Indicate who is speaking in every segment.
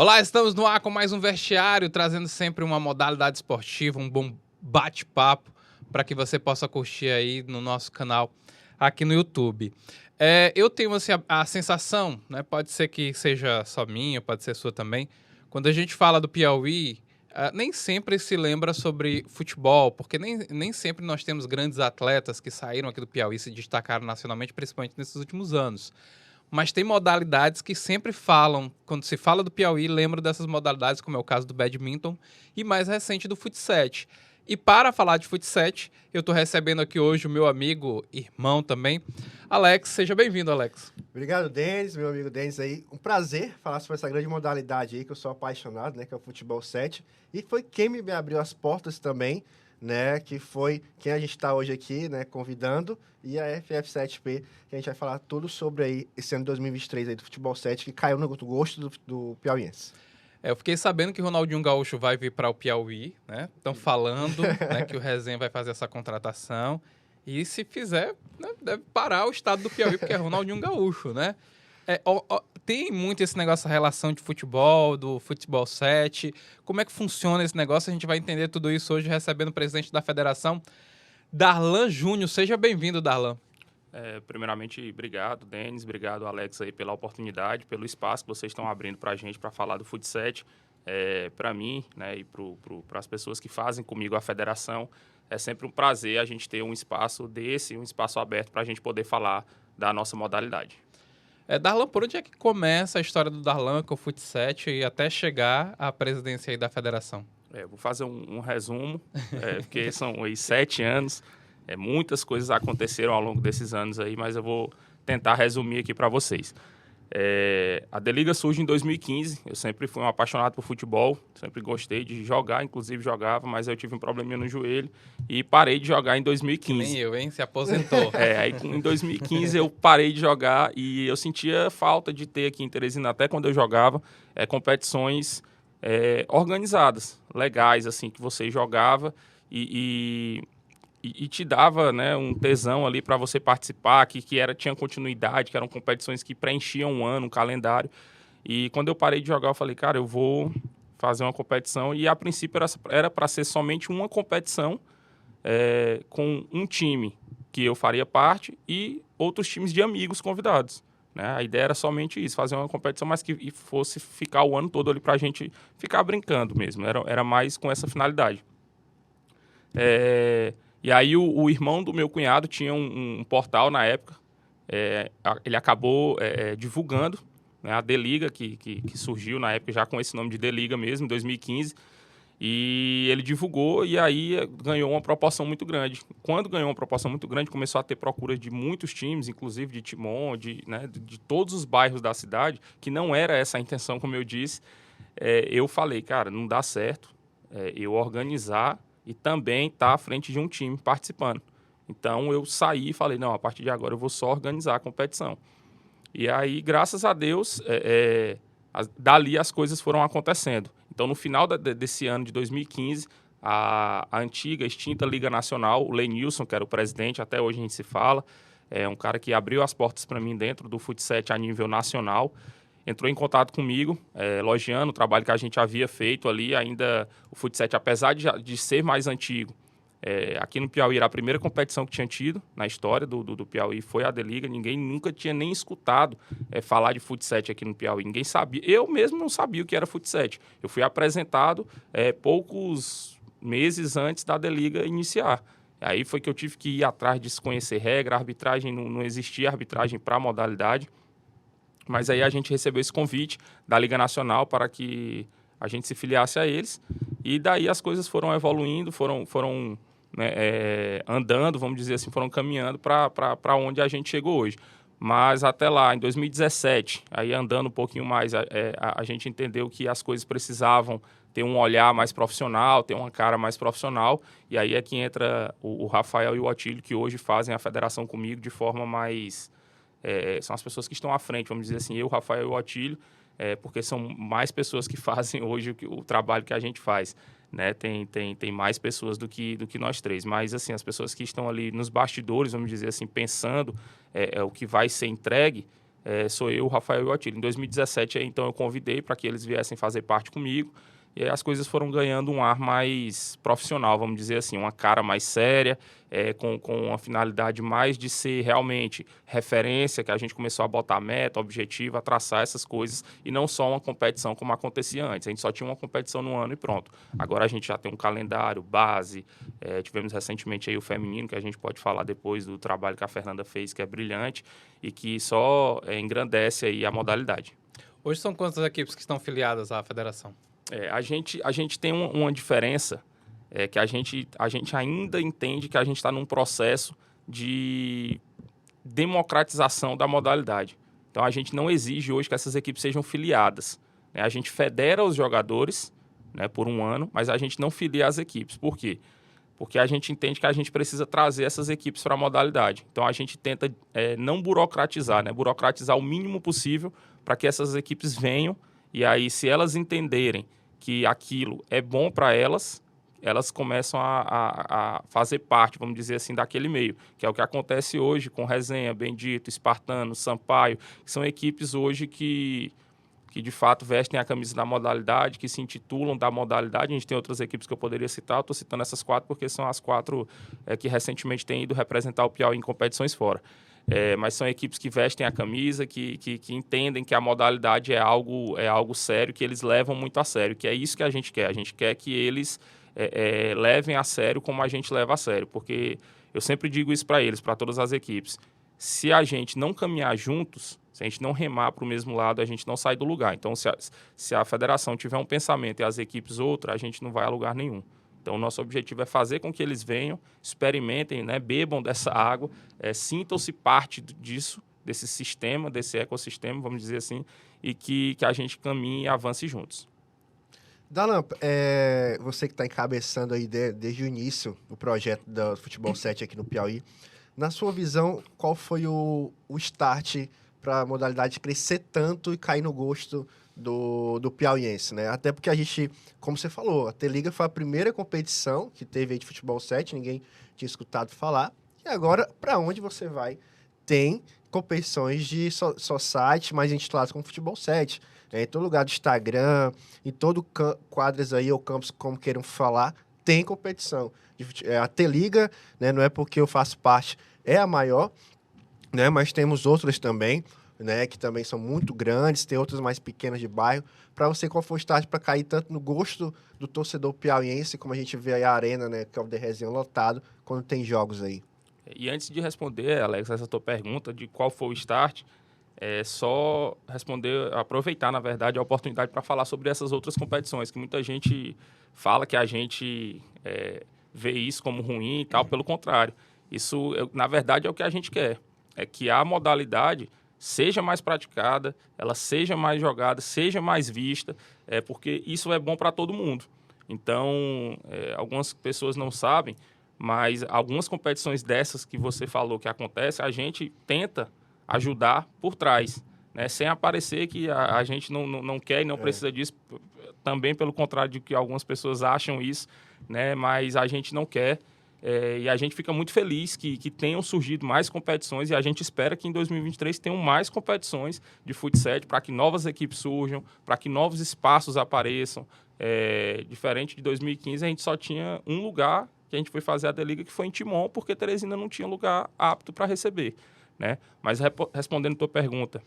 Speaker 1: Olá, estamos no ar com mais um Vestiário, trazendo sempre uma modalidade esportiva, um bom bate-papo para que você possa curtir aí no nosso canal aqui no YouTube. Eu tenho assim, a sensação, né, pode ser que seja só minha, pode ser sua também, quando a gente fala do Piauí, nem sempre se lembra sobre futebol, porque nem sempre nós temos grandes atletas que saíram aqui do Piauí e se destacaram nacionalmente, principalmente nesses últimos anos. Mas tem modalidades que sempre falam, quando se fala do Piauí, lembro dessas modalidades, como é o caso do badminton e mais recente do futsal. E para falar de futsal, eu estou recebendo aqui hoje o meu amigo, irmão também, Alex. Seja bem-vindo, Alex.
Speaker 2: Obrigado, Denis, meu amigo Denis aí. Um prazer falar sobre essa grande modalidade aí que eu sou apaixonado, né, que é o futebol 7. E foi quem me abriu as portas também, né, que foi quem a gente está hoje aqui, né, convidando, e a FF7P, que a gente vai falar tudo sobre aí esse ano de 2023 aí do futebol 7, que caiu no gosto do piauiense.
Speaker 1: Eu fiquei sabendo que o Ronaldinho Gaúcho vai vir para o Piauí, né? Estão falando, né, que o Resenha vai fazer essa contratação. E se fizer, né, deve parar o estado do Piauí, porque é Ronaldinho Gaúcho, né? Tem muito esse negócio, a relação de futebol, do futebol 7. Como é que funciona esse negócio? A gente vai entender tudo isso hoje recebendo o presidente da federação, Darlan Júnior. Seja bem-vindo, Darlan.
Speaker 3: Primeiramente, obrigado, Denis, obrigado, Alex, aí, pela oportunidade, pelo espaço que vocês estão abrindo para a gente para falar do futsal. Para mim, né, e para as pessoas que fazem comigo a federação, é sempre um prazer a gente ter um espaço desse, um espaço aberto para a gente poder falar da nossa modalidade.
Speaker 1: Darlan, por onde é que começa a história do Darlan com o futsal e até chegar à presidência aí da federação?
Speaker 3: Vou fazer um resumo, porque são aí 7 anos. Muitas coisas aconteceram ao longo desses anos aí, mas eu vou tentar resumir aqui para vocês. A D-Liga surge em 2015. Eu sempre fui um apaixonado por futebol, sempre gostei de jogar, inclusive jogava, mas eu tive um probleminha no joelho e parei de jogar em 2015.
Speaker 1: Que nem eu, hein? Se aposentou.
Speaker 3: Aí em 2015 eu parei de jogar e eu sentia falta de ter aqui em Teresina, até quando eu jogava, competições organizadas, legais, assim, que você jogava e te dava, né, um tesão ali para você participar, que tinha continuidade, que eram competições que preenchiam um ano, um calendário. E quando eu parei de jogar, eu falei, cara, eu vou fazer uma competição. E a princípio era para ser somente uma competição com um time que eu faria parte e outros times de amigos convidados. Né? A ideia era somente isso, fazer uma competição, mas que fosse ficar o ano todo ali para a gente ficar brincando mesmo. Era mais com essa finalidade. E aí o irmão do meu cunhado tinha um portal na época, ele acabou divulgando, né, a D-Liga, que surgiu na época já com esse nome de D-Liga mesmo, em 2015, e ele divulgou e aí ganhou uma proporção muito grande. Quando ganhou uma proporção muito grande, começou a ter procura de muitos times, inclusive de Timon, de todos os bairros da cidade, que não era essa a intenção, como eu disse. Eu falei, cara, não dá certo eu organizar e também estar à frente de um time participando. Então, eu saí e falei, não, a partir de agora eu vou só organizar a competição. E aí, graças a Deus, dali as coisas foram acontecendo. Então, no final desse ano de 2015, a antiga, extinta Liga Nacional, o Lenilson, que era o presidente, até hoje a gente se fala, um cara que abriu as portas para mim dentro do futsal a nível nacional, entrou em contato comigo, elogiando o trabalho que a gente havia feito ali. Ainda o futsal, apesar de ser mais antigo, aqui no Piauí era a primeira competição que tinha tido na história do Piauí, foi a D-Liga. Ninguém nunca tinha nem escutado falar de futsal aqui no Piauí. Ninguém sabia. Eu mesmo não sabia o que era futsal. Eu fui apresentado poucos meses antes da D-Liga iniciar. Aí foi que eu tive que ir atrás de se conhecer regra, arbitragem, não existia arbitragem para a modalidade. Mas aí a gente recebeu esse convite da Liga Nacional para que a gente se filiasse a eles. E daí as coisas foram evoluindo, foram né, andando, vamos dizer assim, foram caminhando para onde a gente chegou hoje. Mas até lá, em 2017, aí andando um pouquinho mais, a gente entendeu que as coisas precisavam ter um olhar mais profissional, ter uma cara mais profissional. E aí é que entra o Rafael e o Otílio, que hoje fazem a federação comigo de forma mais... são as pessoas que estão à frente, vamos dizer assim, eu, Rafael e o Otílio, porque são mais pessoas que fazem hoje o trabalho que a gente faz. Né? Tem mais pessoas do que nós três, mas assim, as pessoas que estão ali nos bastidores, vamos dizer assim, pensando o que vai ser entregue, sou eu, o Rafael e o Atílio. Em 2017, então, eu convidei para que eles viessem fazer parte comigo. E aí as coisas foram ganhando um ar mais profissional, vamos dizer assim, uma cara mais séria, com uma finalidade mais de ser realmente referência, que a gente começou a botar meta, objetivo, a traçar essas coisas, e não só uma competição como acontecia antes. A gente só tinha uma competição no ano e pronto. Agora a gente já tem um calendário, base, tivemos recentemente aí o feminino, que a gente pode falar depois do trabalho que a Fernanda fez, que é brilhante, e que só engrandece aí a modalidade.
Speaker 1: Hoje são quantas equipes que estão filiadas à federação?
Speaker 3: A gente tem uma diferença, que a gente ainda entende que a gente está num processo de democratização da modalidade. Então, a gente não exige hoje que essas equipes sejam filiadas, né? A gente federa os jogadores, né, por um ano, mas a gente não filia as equipes. Por quê? Porque a gente entende que a gente precisa trazer essas equipes para a modalidade. Então, a gente tenta não burocratizar, né? Burocratizar o mínimo possível para que essas equipes venham e aí, se elas entenderem que aquilo é bom para elas, elas começam a fazer parte, vamos dizer assim, daquele meio, que é o que acontece hoje com Resenha, Bendito, Espartano, Sampaio, que são equipes hoje que de fato vestem a camisa da modalidade, que se intitulam da modalidade. A gente tem outras equipes que eu poderia citar, eu estou citando essas 4 porque são as 4 que recentemente têm ido representar o Piauí em competições fora. Mas são equipes que vestem a camisa, que entendem que a modalidade é algo sério, que eles levam muito a sério, que é isso que a gente quer. A gente quer que eles levem a sério como a gente leva a sério, porque eu sempre digo isso para eles, para todas as equipes. Se a gente não caminhar juntos, se a gente não remar para o mesmo lado, a gente não sai do lugar. Então, se a federação tiver um pensamento e as equipes outro, a gente não vai a lugar nenhum. Então, o nosso objetivo é fazer com que eles venham, experimentem, né, bebam dessa água, sintam-se parte disso, desse sistema, desse ecossistema, vamos dizer assim, e que a gente caminhe e avance juntos.
Speaker 2: Darlan, você que está encabeçando aí desde o início o projeto do Futebol 7 aqui no Piauí, na sua visão, qual foi o start para a modalidade crescer tanto e cair no gosto do piauiense, né? Até porque a gente, como você falou, a T-Liga foi a primeira competição que teve aí de Futebol 7, ninguém tinha escutado falar, e agora, para onde você vai, tem competições de society mais intituladas como Futebol 7, em todo lugar do Instagram, em todo quadras aí, ou campos, como queiram falar, tem competição. A T-Liga, né, não é porque eu faço parte, é a maior, né, mas temos outras também, né, que também são muito grandes, tem outras mais pequenas de bairro. Para você, qual foi o start para cair tanto no gosto do torcedor piauiense, como a gente vê aí a arena, né, que é o de Resenha lotado, quando tem jogos aí?
Speaker 3: E antes de responder, Alex, essa tua pergunta de qual foi o start, só responder, aproveitar, na verdade, a oportunidade para falar sobre essas outras competições, que muita gente fala que a gente vê isso como ruim e tal, pelo contrário. Isso, na verdade, é o que a gente quer, é que a modalidade seja mais praticada, ela seja mais jogada, seja mais vista, porque isso é bom para todo mundo. Então, algumas pessoas não sabem, mas algumas competições dessas que você falou que acontece, a gente tenta ajudar por trás, né? Sem aparecer que a gente não quer e não precisa disso, também pelo contrário de que algumas pessoas acham isso, né? Mas a gente não quer. E a gente fica muito feliz que tenham surgido mais competições e a gente espera que em 2023 tenham mais competições de futsal para que novas equipes surjam, para que novos espaços apareçam. Diferente de 2015, a gente só tinha um lugar que a gente foi fazer a T-Liga, que foi em Timon, porque Teresina não tinha lugar apto para receber, né? Mas respondendo a tua pergunta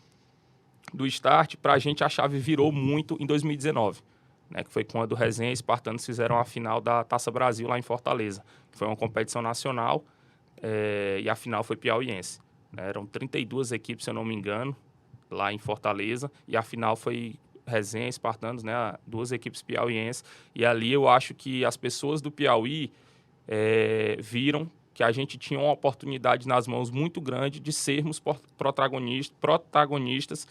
Speaker 3: do start, para a gente a chave virou muito em 2019. Né, que foi quando o Resenha e Espartanos fizeram a final da Taça Brasil lá em Fortaleza, que foi uma competição nacional e a final foi piauiense. Né, eram 32 equipes, se eu não me engano, lá em Fortaleza, e a final foi Resenha e Espartanos, né, 2 equipes piauienses, e ali eu acho que as pessoas do Piauí viram que a gente tinha uma oportunidade nas mãos muito grande de sermos protagonistas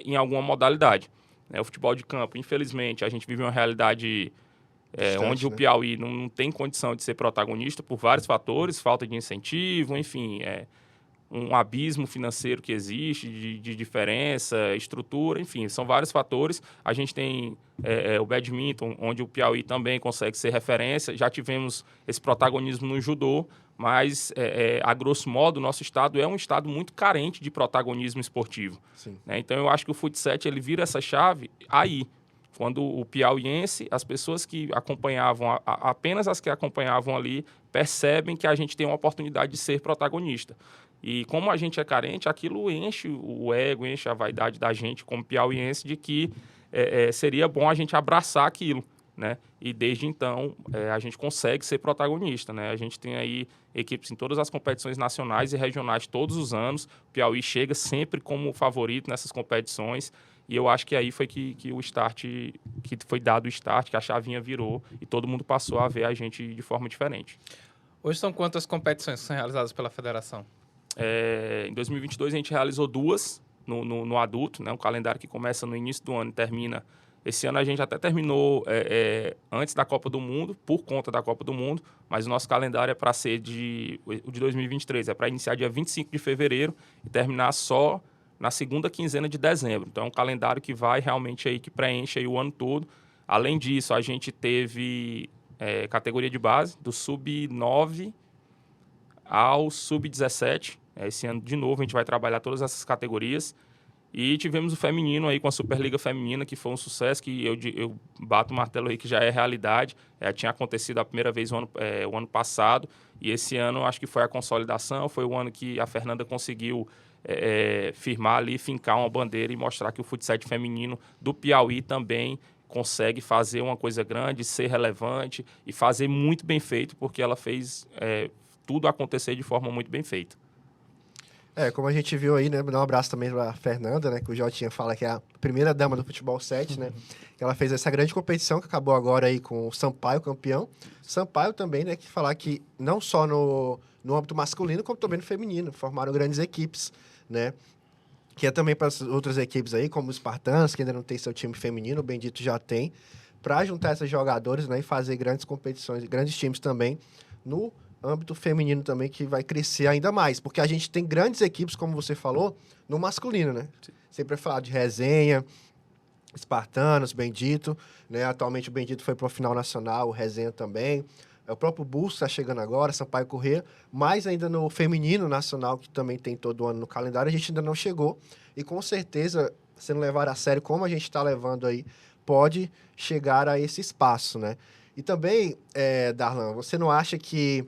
Speaker 3: em alguma modalidade. O futebol de campo, infelizmente, a gente vive uma realidade onde o Piauí não tem condição de ser protagonista por vários fatores, falta de incentivo, enfim, um abismo financeiro que existe, de diferença, estrutura, enfim, são vários fatores. A gente tem o badminton, onde o Piauí também consegue ser referência, já tivemos esse protagonismo no judô, mas, a grosso modo, o nosso estado é um estado muito carente de protagonismo esportivo. Né? Então, eu acho que o Fut7 ele vira essa chave aí, quando o piauiense, as pessoas que acompanhavam, apenas as que acompanhavam ali, percebem que a gente tem uma oportunidade de ser protagonista. E como a gente é carente, aquilo enche o ego, enche a vaidade da gente como piauiense de que seria bom a gente abraçar aquilo. Né? E desde então a gente consegue ser protagonista. Né? A gente tem aí equipes em todas as competições nacionais e regionais todos os anos. O Piauí chega sempre como favorito nessas competições. E eu acho que aí foi que o start, que foi dado o start, que a chavinha virou e todo mundo passou a ver a gente de forma diferente.
Speaker 1: Hoje são quantas competições que são realizadas pela federação?
Speaker 3: Em 2022 a gente realizou 2 no adulto, né? Um calendário que começa no início do ano e termina. Esse ano a gente até terminou antes da Copa do Mundo, por conta da Copa do Mundo, mas o nosso calendário é para ser o de 2023, é para iniciar dia 25 de fevereiro e terminar só na segunda quinzena de dezembro. Então é um calendário que vai realmente aí, que preenche aí o ano todo. Além disso, a gente teve categoria de base, do sub-9 ao sub-17. Esse ano, de novo, a gente vai trabalhar todas essas categorias. E tivemos o feminino aí com a Superliga Feminina, que foi um sucesso, que eu bato o martelo aí que já é realidade. Tinha acontecido a primeira vez o ano passado, e esse ano acho que foi a consolidação, foi o ano que a Fernanda conseguiu firmar ali, fincar uma bandeira e mostrar que o futsal feminino do Piauí também consegue fazer uma coisa grande, ser relevante e fazer muito bem feito, porque ela fez tudo acontecer de forma muito bem feita.
Speaker 2: Como a gente viu aí, né? Dar um abraço também para a Fernanda, né? Que o Jotinha fala que é a primeira dama do futebol 7, né? Ela fez essa grande competição que acabou agora aí com o Sampaio campeão. Sampaio também, né? Que falar que não só no âmbito masculino, como também no feminino. Formaram grandes equipes, né? Que é também para as outras equipes aí, como os Spartans, que ainda não tem seu time feminino, o Bendito já tem, para juntar esses jogadores, né? E fazer grandes competições, grandes times também no âmbito feminino também, que vai crescer ainda mais, porque a gente tem grandes equipes, como você falou, no masculino, né? Sim. Sempre é falar de Resenha, Spartanos, Bendito, né? Atualmente o Bendito foi para o final nacional, o Resenha também, o próprio Bulls está chegando agora, Sampaio Corrêa, mas ainda no feminino nacional, que também tem todo ano no calendário, a gente ainda não chegou, e com certeza, sendo levado a sério como a gente está levando aí, pode chegar a esse espaço, né? E também, Darlan, você não acha que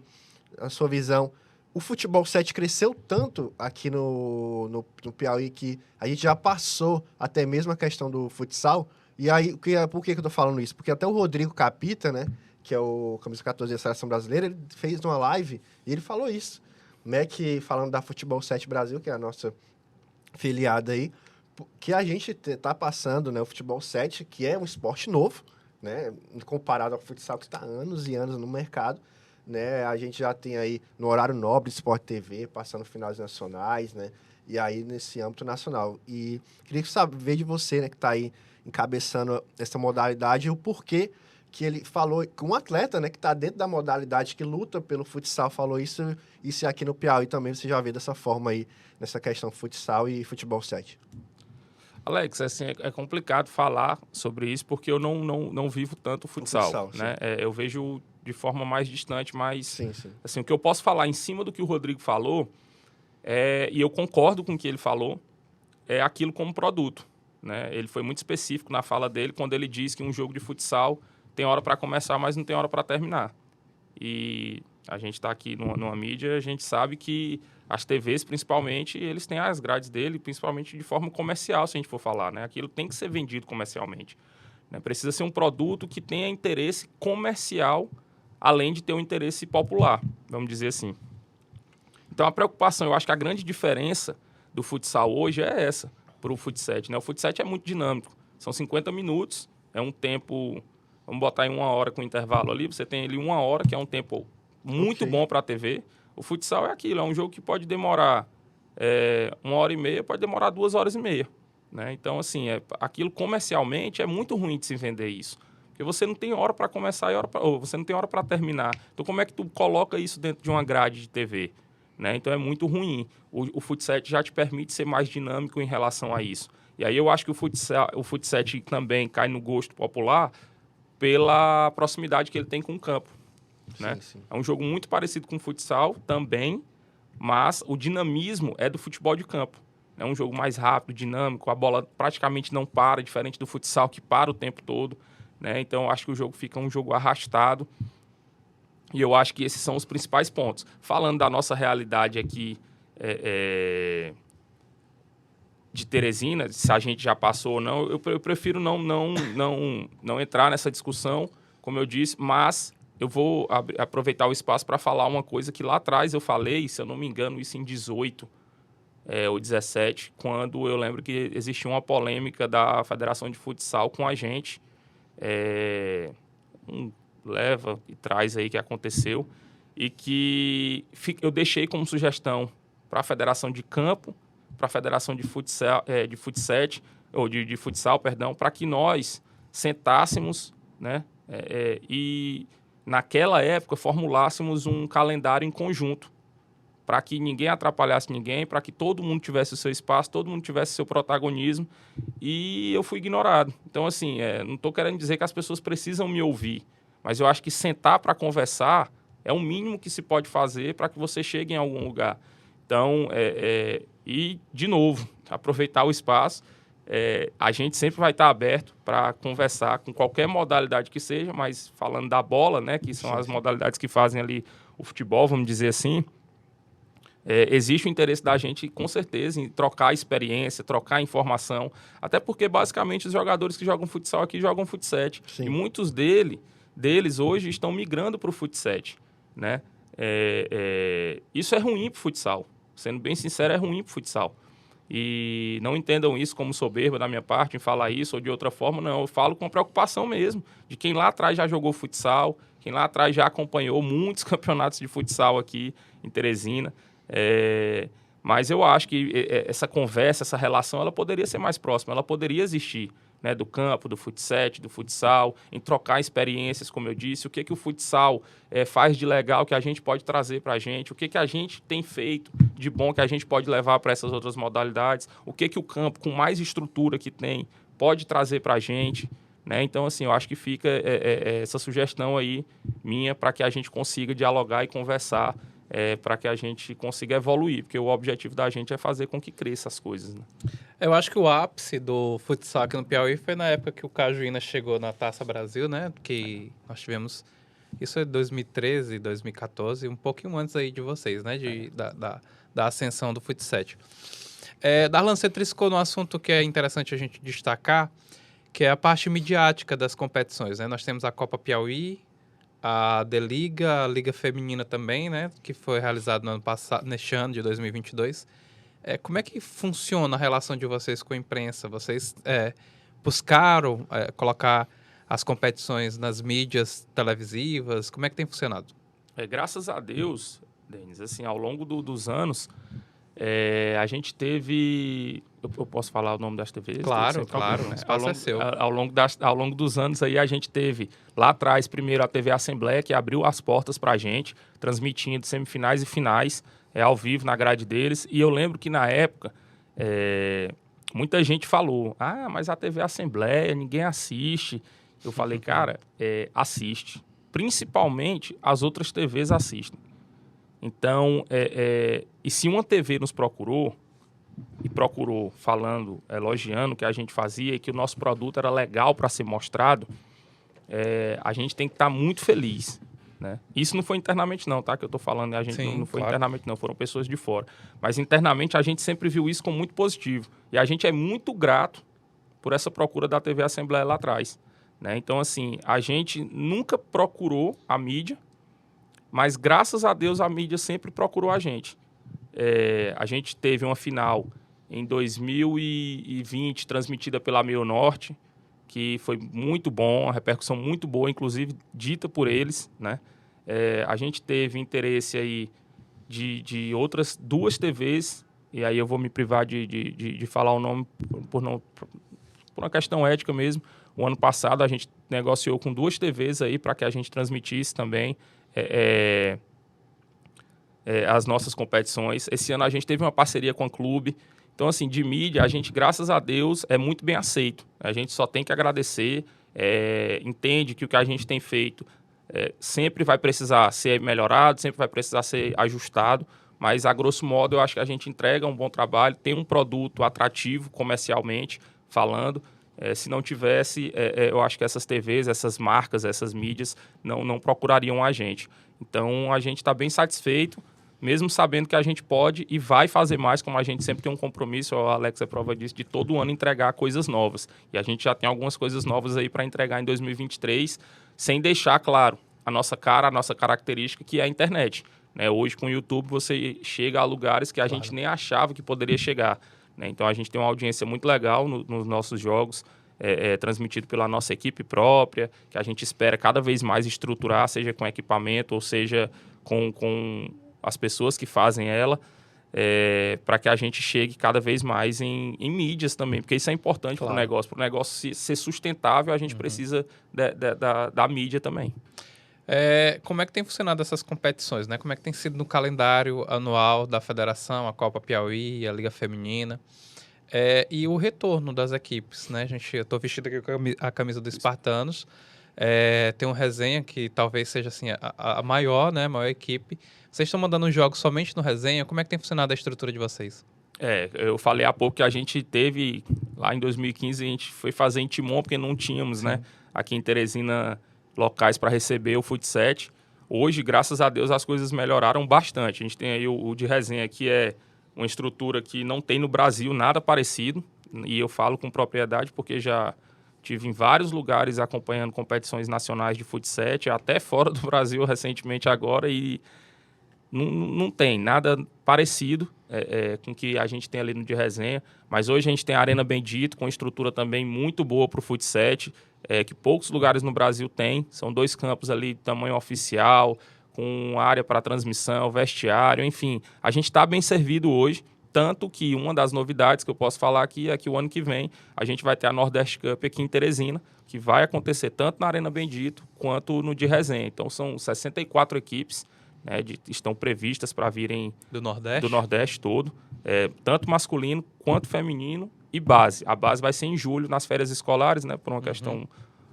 Speaker 2: a sua visão, o futebol 7 cresceu tanto aqui no Piauí que a gente já passou até mesmo a questão do futsal? E aí, por que eu tô falando isso? Porque até o Rodrigo Capita, né, que é o camisa 14 da Seleção Brasileira, ele fez uma live e ele falou isso, né, que falando da Futebol 7 Brasil, que é a nossa filiada aí, que a gente tá passando, né, o Futebol 7, que é um esporte novo, né, comparado ao futsal que está há anos e anos no mercado, né? A gente já tem aí no horário nobre Sport TV, passando finais nacionais, né? E aí nesse âmbito nacional. E queria saber de você, né, que está aí encabeçando essa modalidade, o porquê que ele falou, que um atleta, né, que está dentro da modalidade, que luta pelo futsal, falou isso, e se aqui no Piauí também você já vê dessa forma aí, nessa questão futsal e futebol 7.
Speaker 3: Alex, assim, é complicado falar sobre isso, porque eu não vivo tanto o futsal, né? Eu vejo de forma mais distante, mas sim. Assim, o que eu posso falar em cima do que o Rodrigo falou, e eu concordo com o que ele falou, é aquilo como produto, né? Ele foi muito específico na fala dele, quando ele diz que um jogo de futsal tem hora para começar, mas não tem hora para terminar. E a gente está aqui numa mídia, a gente sabe que as TVs, principalmente, eles têm as grades dele, principalmente de forma comercial, se a gente for falar, né? Aquilo tem que ser vendido comercialmente, né? Precisa ser um produto que tenha interesse comercial, além de ter um interesse popular, vamos dizer assim. Então, a preocupação, eu acho que a grande diferença do futsal hoje é essa, para o Fut7, né? O Fut7 é muito dinâmico, são 50 minutos, é um tempo, vamos botar em 1 hora com intervalo ali, você tem ali 1 hora, que é um tempo muito bom para a TV. O futsal é aquilo, é um jogo que pode demorar 1h30, pode demorar 2h30, né? Então, assim, aquilo comercialmente é muito ruim de se vender isso. Porque você não tem hora para começar ou você não tem hora para terminar. Então, como é que tu coloca isso dentro de uma grade de TV? Né? Então, é muito ruim. O Fut7 já te permite ser mais dinâmico em relação a isso. E aí eu acho que o Fut7 também cai no gosto popular pela proximidade que ele tem com o campo. né?
Speaker 2: sim.
Speaker 3: É um jogo muito parecido com o futsal também, mas o dinamismo é do futebol de campo. É um jogo mais rápido, dinâmico, a bola praticamente não para, diferente do futsal que para o tempo todo, né? Então, eu acho que o jogo fica um jogo arrastado e eu acho que esses são os principais pontos. Falando da nossa realidade aqui de Teresina, se a gente já passou ou não, eu prefiro não entrar nessa discussão, como eu disse, mas eu vou aproveitar o espaço para falar uma coisa que lá atrás eu falei, se eu não me engano, isso em 18 ou 17, quando eu lembro que existia uma polêmica da Federação de Futsal com a gente, leva e traz aí que aconteceu, e que eu deixei como sugestão para a Federação de Campo, para a Federação de Futsal, de futsal, perdão, para que nós sentássemos, né, e naquela época formulássemos um calendário em conjunto, para que ninguém atrapalhasse ninguém, para que todo mundo tivesse o seu espaço, todo mundo tivesse o seu protagonismo, e eu fui ignorado. Então, assim, não estou querendo dizer que as pessoas precisam me ouvir, mas eu acho que sentar para conversar é o mínimo que se pode fazer para que você chegue em algum lugar. Então, e, de novo, aproveitar o espaço, a gente sempre vai estar aberto para conversar com qualquer modalidade que seja, mas falando da bola, né, que são as modalidades que fazem ali o futebol, vamos dizer assim, existe o interesse da gente, com certeza, em trocar experiência, trocar informação, até porque, basicamente, os jogadores que jogam futsal aqui jogam futset, e muitos deles hoje estão migrando para o futset, né? Isso é ruim para o futsal, sendo bem sincero, é ruim para o futsal. E não entendam isso como soberba da minha parte em falar isso ou de outra forma, não. Eu falo com preocupação mesmo, de quem lá atrás já jogou futsal, quem lá atrás já acompanhou muitos campeonatos de futsal aqui em Teresina. Mas eu acho que essa conversa, essa relação, ela poderia ser mais próxima, ela poderia existir, né, do campo, do futset, do futsal, em trocar experiências, como eu disse, o que o futsal faz de legal que a gente pode trazer para a gente, o que a gente tem feito de bom que a gente pode levar para essas outras modalidades, o que o campo, com mais estrutura que tem, pode trazer para a gente, né? Então, assim, eu acho que fica essa sugestão aí minha para que a gente consiga dialogar e conversar, para que a gente consiga evoluir, porque o objetivo da gente é fazer com que cresça as coisas, né?
Speaker 1: Eu acho que o ápice do futsal aqui no Piauí foi na época que o Cajuína chegou na Taça Brasil, né? Que nós tivemos... Isso é 2013, 2014, um pouquinho antes aí de vocês, né? Da ascensão do futset. Darlan, você triscou num assunto que é interessante a gente destacar, que é a parte midiática das competições, né? Nós temos a Copa Piauí, a D-Liga, a Liga Feminina também, né? Que foi realizada no ano passado, neste ano de 2022. Como é que funciona a relação de vocês com a imprensa? Vocês buscaram colocar as competições nas mídias televisivas? Como é que tem funcionado?
Speaker 3: Graças a Deus, Denis, assim, ao longo dos anos, a gente teve... Eu posso falar o nome das TVs?
Speaker 1: Claro, claro.
Speaker 3: Né?
Speaker 1: O espaço é seu.
Speaker 3: Ao longo dos anos, aí, a gente teve, lá atrás, primeiro a TV Assembleia, que abriu as portas para a gente, transmitindo semifinais e finais ao vivo na grade deles. E eu lembro que, na época, muita gente falou, mas a TV Assembleia, ninguém assiste. Eu falei, cara, assiste. Principalmente, as outras TVs assistem. Então, e se uma TV nos procurou falando, elogiando o que a gente fazia e que o nosso produto era legal para ser mostrado, a gente tem que estar muito feliz, né? Isso não foi internamente não, tá? Que eu estou falando, a gente não foi claro. Internamente não, foram pessoas de fora. Mas internamente a gente sempre viu isso como muito positivo. E a gente é muito grato por essa procura da TV Assembleia lá atrás, né? Então, assim, a gente nunca procurou a mídia, mas graças a Deus a mídia sempre procurou a gente. A gente teve uma final em 2020, transmitida pela Meio Norte, que foi muito bom, uma repercussão muito boa, inclusive dita por eles, né? A gente teve interesse aí de outras 2 TVs, e aí eu vou me privar de falar o nome por uma questão ética mesmo. O ano passado a gente negociou com 2 TVs aí para que a gente transmitisse também as nossas competições. Esse ano a gente teve uma parceria com a Clube. Então, assim, de mídia, a gente, graças a Deus, é muito bem aceito. A gente só tem que agradecer, entende que o que a gente tem feito sempre vai precisar ser melhorado, sempre vai precisar ser ajustado, mas, a grosso modo, eu acho que a gente entrega um bom trabalho, tem um produto atrativo comercialmente falando. Se não tivesse, eu acho que essas TVs, essas marcas, essas mídias não procurariam a gente. Então, a gente está bem satisfeito, mesmo sabendo que a gente pode e vai fazer mais, como a gente sempre tem um compromisso, o Alex é prova disso, de todo ano entregar coisas novas. E a gente já tem algumas coisas novas aí para entregar em 2023, sem deixar, claro, a nossa cara, a nossa característica, que é a internet. Hoje, com o YouTube, você chega a lugares que a gente nem achava que poderia chegar. Então, a gente tem uma audiência muito legal nos nossos jogos, transmitido pela nossa equipe própria, que a gente espera cada vez mais estruturar, seja com equipamento ou seja com as pessoas que fazem ela, para que a gente chegue cada vez mais em mídias também, porque isso é importante para o negócio. Para o negócio ser sustentável, a gente precisa da mídia também.
Speaker 1: Como é que tem funcionado essas competições, né? Como é que tem sido no calendário anual da Federação, a Copa Piauí, a Liga Feminina, e o retorno das equipes, né? Eu estou vestido aqui com a camisa do Espartanos, tem um resenha que talvez seja assim, a maior, né? A maior equipe. Vocês estão mandando os jogos somente no resenha? Como é que tem funcionado a estrutura de vocês?
Speaker 3: Eu falei há pouco que a gente teve, lá em 2015, a gente foi fazer em Timon, porque não tínhamos, né? Aqui em Teresina, locais para receber o Fut7. Hoje, graças a Deus, as coisas melhoraram bastante. A gente tem aí o de resenha, que é uma estrutura que não tem no Brasil nada parecido, e eu falo com propriedade porque já tive em vários lugares acompanhando competições nacionais de Fut7, até fora do Brasil recentemente agora, e não tem nada parecido com o que a gente tem ali no de resenha. Mas hoje a gente tem a Arena Bendito, com estrutura também muito boa para o Fut7, que poucos lugares no Brasil têm. São 2 campos ali de tamanho oficial, com área para transmissão, vestiário, enfim. A gente está bem servido hoje, tanto que uma das novidades que eu posso falar aqui é que o ano que vem a gente vai ter a Nordeste Cup aqui em Teresina, que vai acontecer tanto na Arena Bendito quanto no de resenha. Então são 64 equipes, estão previstas para virem
Speaker 1: do
Speaker 3: Nordeste todo, tanto masculino quanto feminino e base. A base vai ser em julho, nas férias escolares, né, por uma questão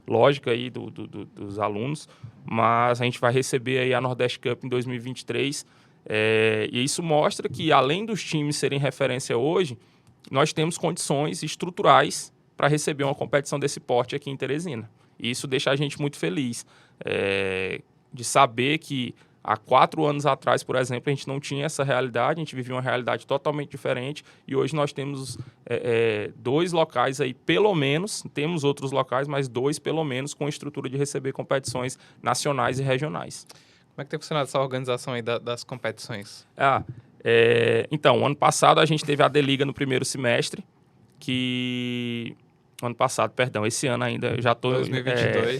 Speaker 3: lógica aí dos alunos, mas a gente vai receber aí a Nordeste Cup em 2023, e isso mostra que, além dos times serem referência hoje, nós temos condições estruturais para receber uma competição desse porte aqui em Teresina. E isso deixa a gente muito feliz, de saber que há 4 anos atrás, por exemplo, a gente não tinha essa realidade, a gente vivia uma realidade totalmente diferente, e hoje nós temos 2 locais aí, pelo menos, temos outros locais, mas 2 pelo menos, com estrutura de receber competições nacionais e regionais.
Speaker 1: Como é que tem funcionado essa organização aí das competições?
Speaker 3: Então, ano passado a gente teve a D-Liga no primeiro semestre, esse ano ainda, eu já estou...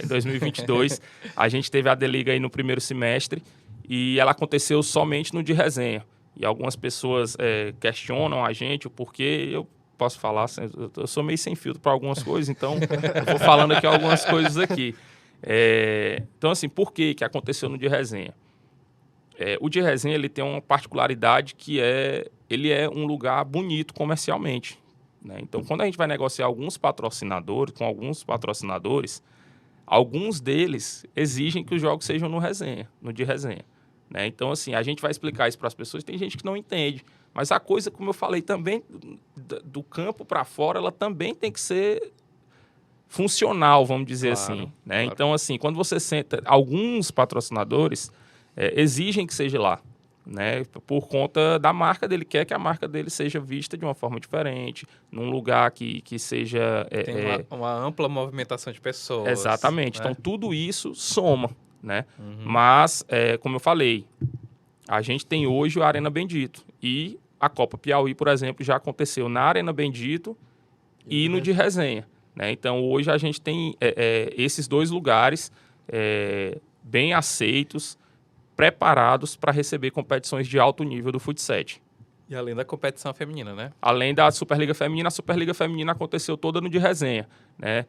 Speaker 3: 2022, a gente teve a D-Liga aí no primeiro semestre, e ela aconteceu somente no de resenha. E algumas pessoas questionam a gente o porquê. Eu posso falar, eu sou meio sem filtro para algumas coisas, então eu vou falando aqui algumas coisas aqui. Então, assim, por que aconteceu no de resenha? O de resenha ele tem uma particularidade que ele é um lugar bonito comercialmente, né? Então, quando a gente vai negociar com alguns patrocinadores, alguns deles exigem que os jogos sejam no de resenha. Né? Então, assim, a gente vai explicar isso para as pessoas, tem gente que não entende. Mas a coisa, como eu falei, também do campo para fora, ela também tem que ser funcional, vamos dizer assim. Né? Claro. Então, assim, quando você senta... Alguns patrocinadores exigem que seja lá, né? Por conta da marca dele, quer que a marca dele seja vista de uma forma diferente, num lugar que seja...
Speaker 1: Tem uma ampla movimentação de pessoas.
Speaker 3: Exatamente. Né? Então, tudo isso soma. Né? Mas, como eu falei, a gente tem hoje a Arena Bendito, e a Copa Piauí, por exemplo, já aconteceu na Arena Bendito e no de resenha. Né? Então, hoje a gente tem esses 2 lugares bem aceitos, preparados para receber competições de alto nível do Fut7.
Speaker 1: E além da competição feminina, né?
Speaker 3: Além da Superliga Feminina, a Superliga Feminina aconteceu toda no de resenha, né?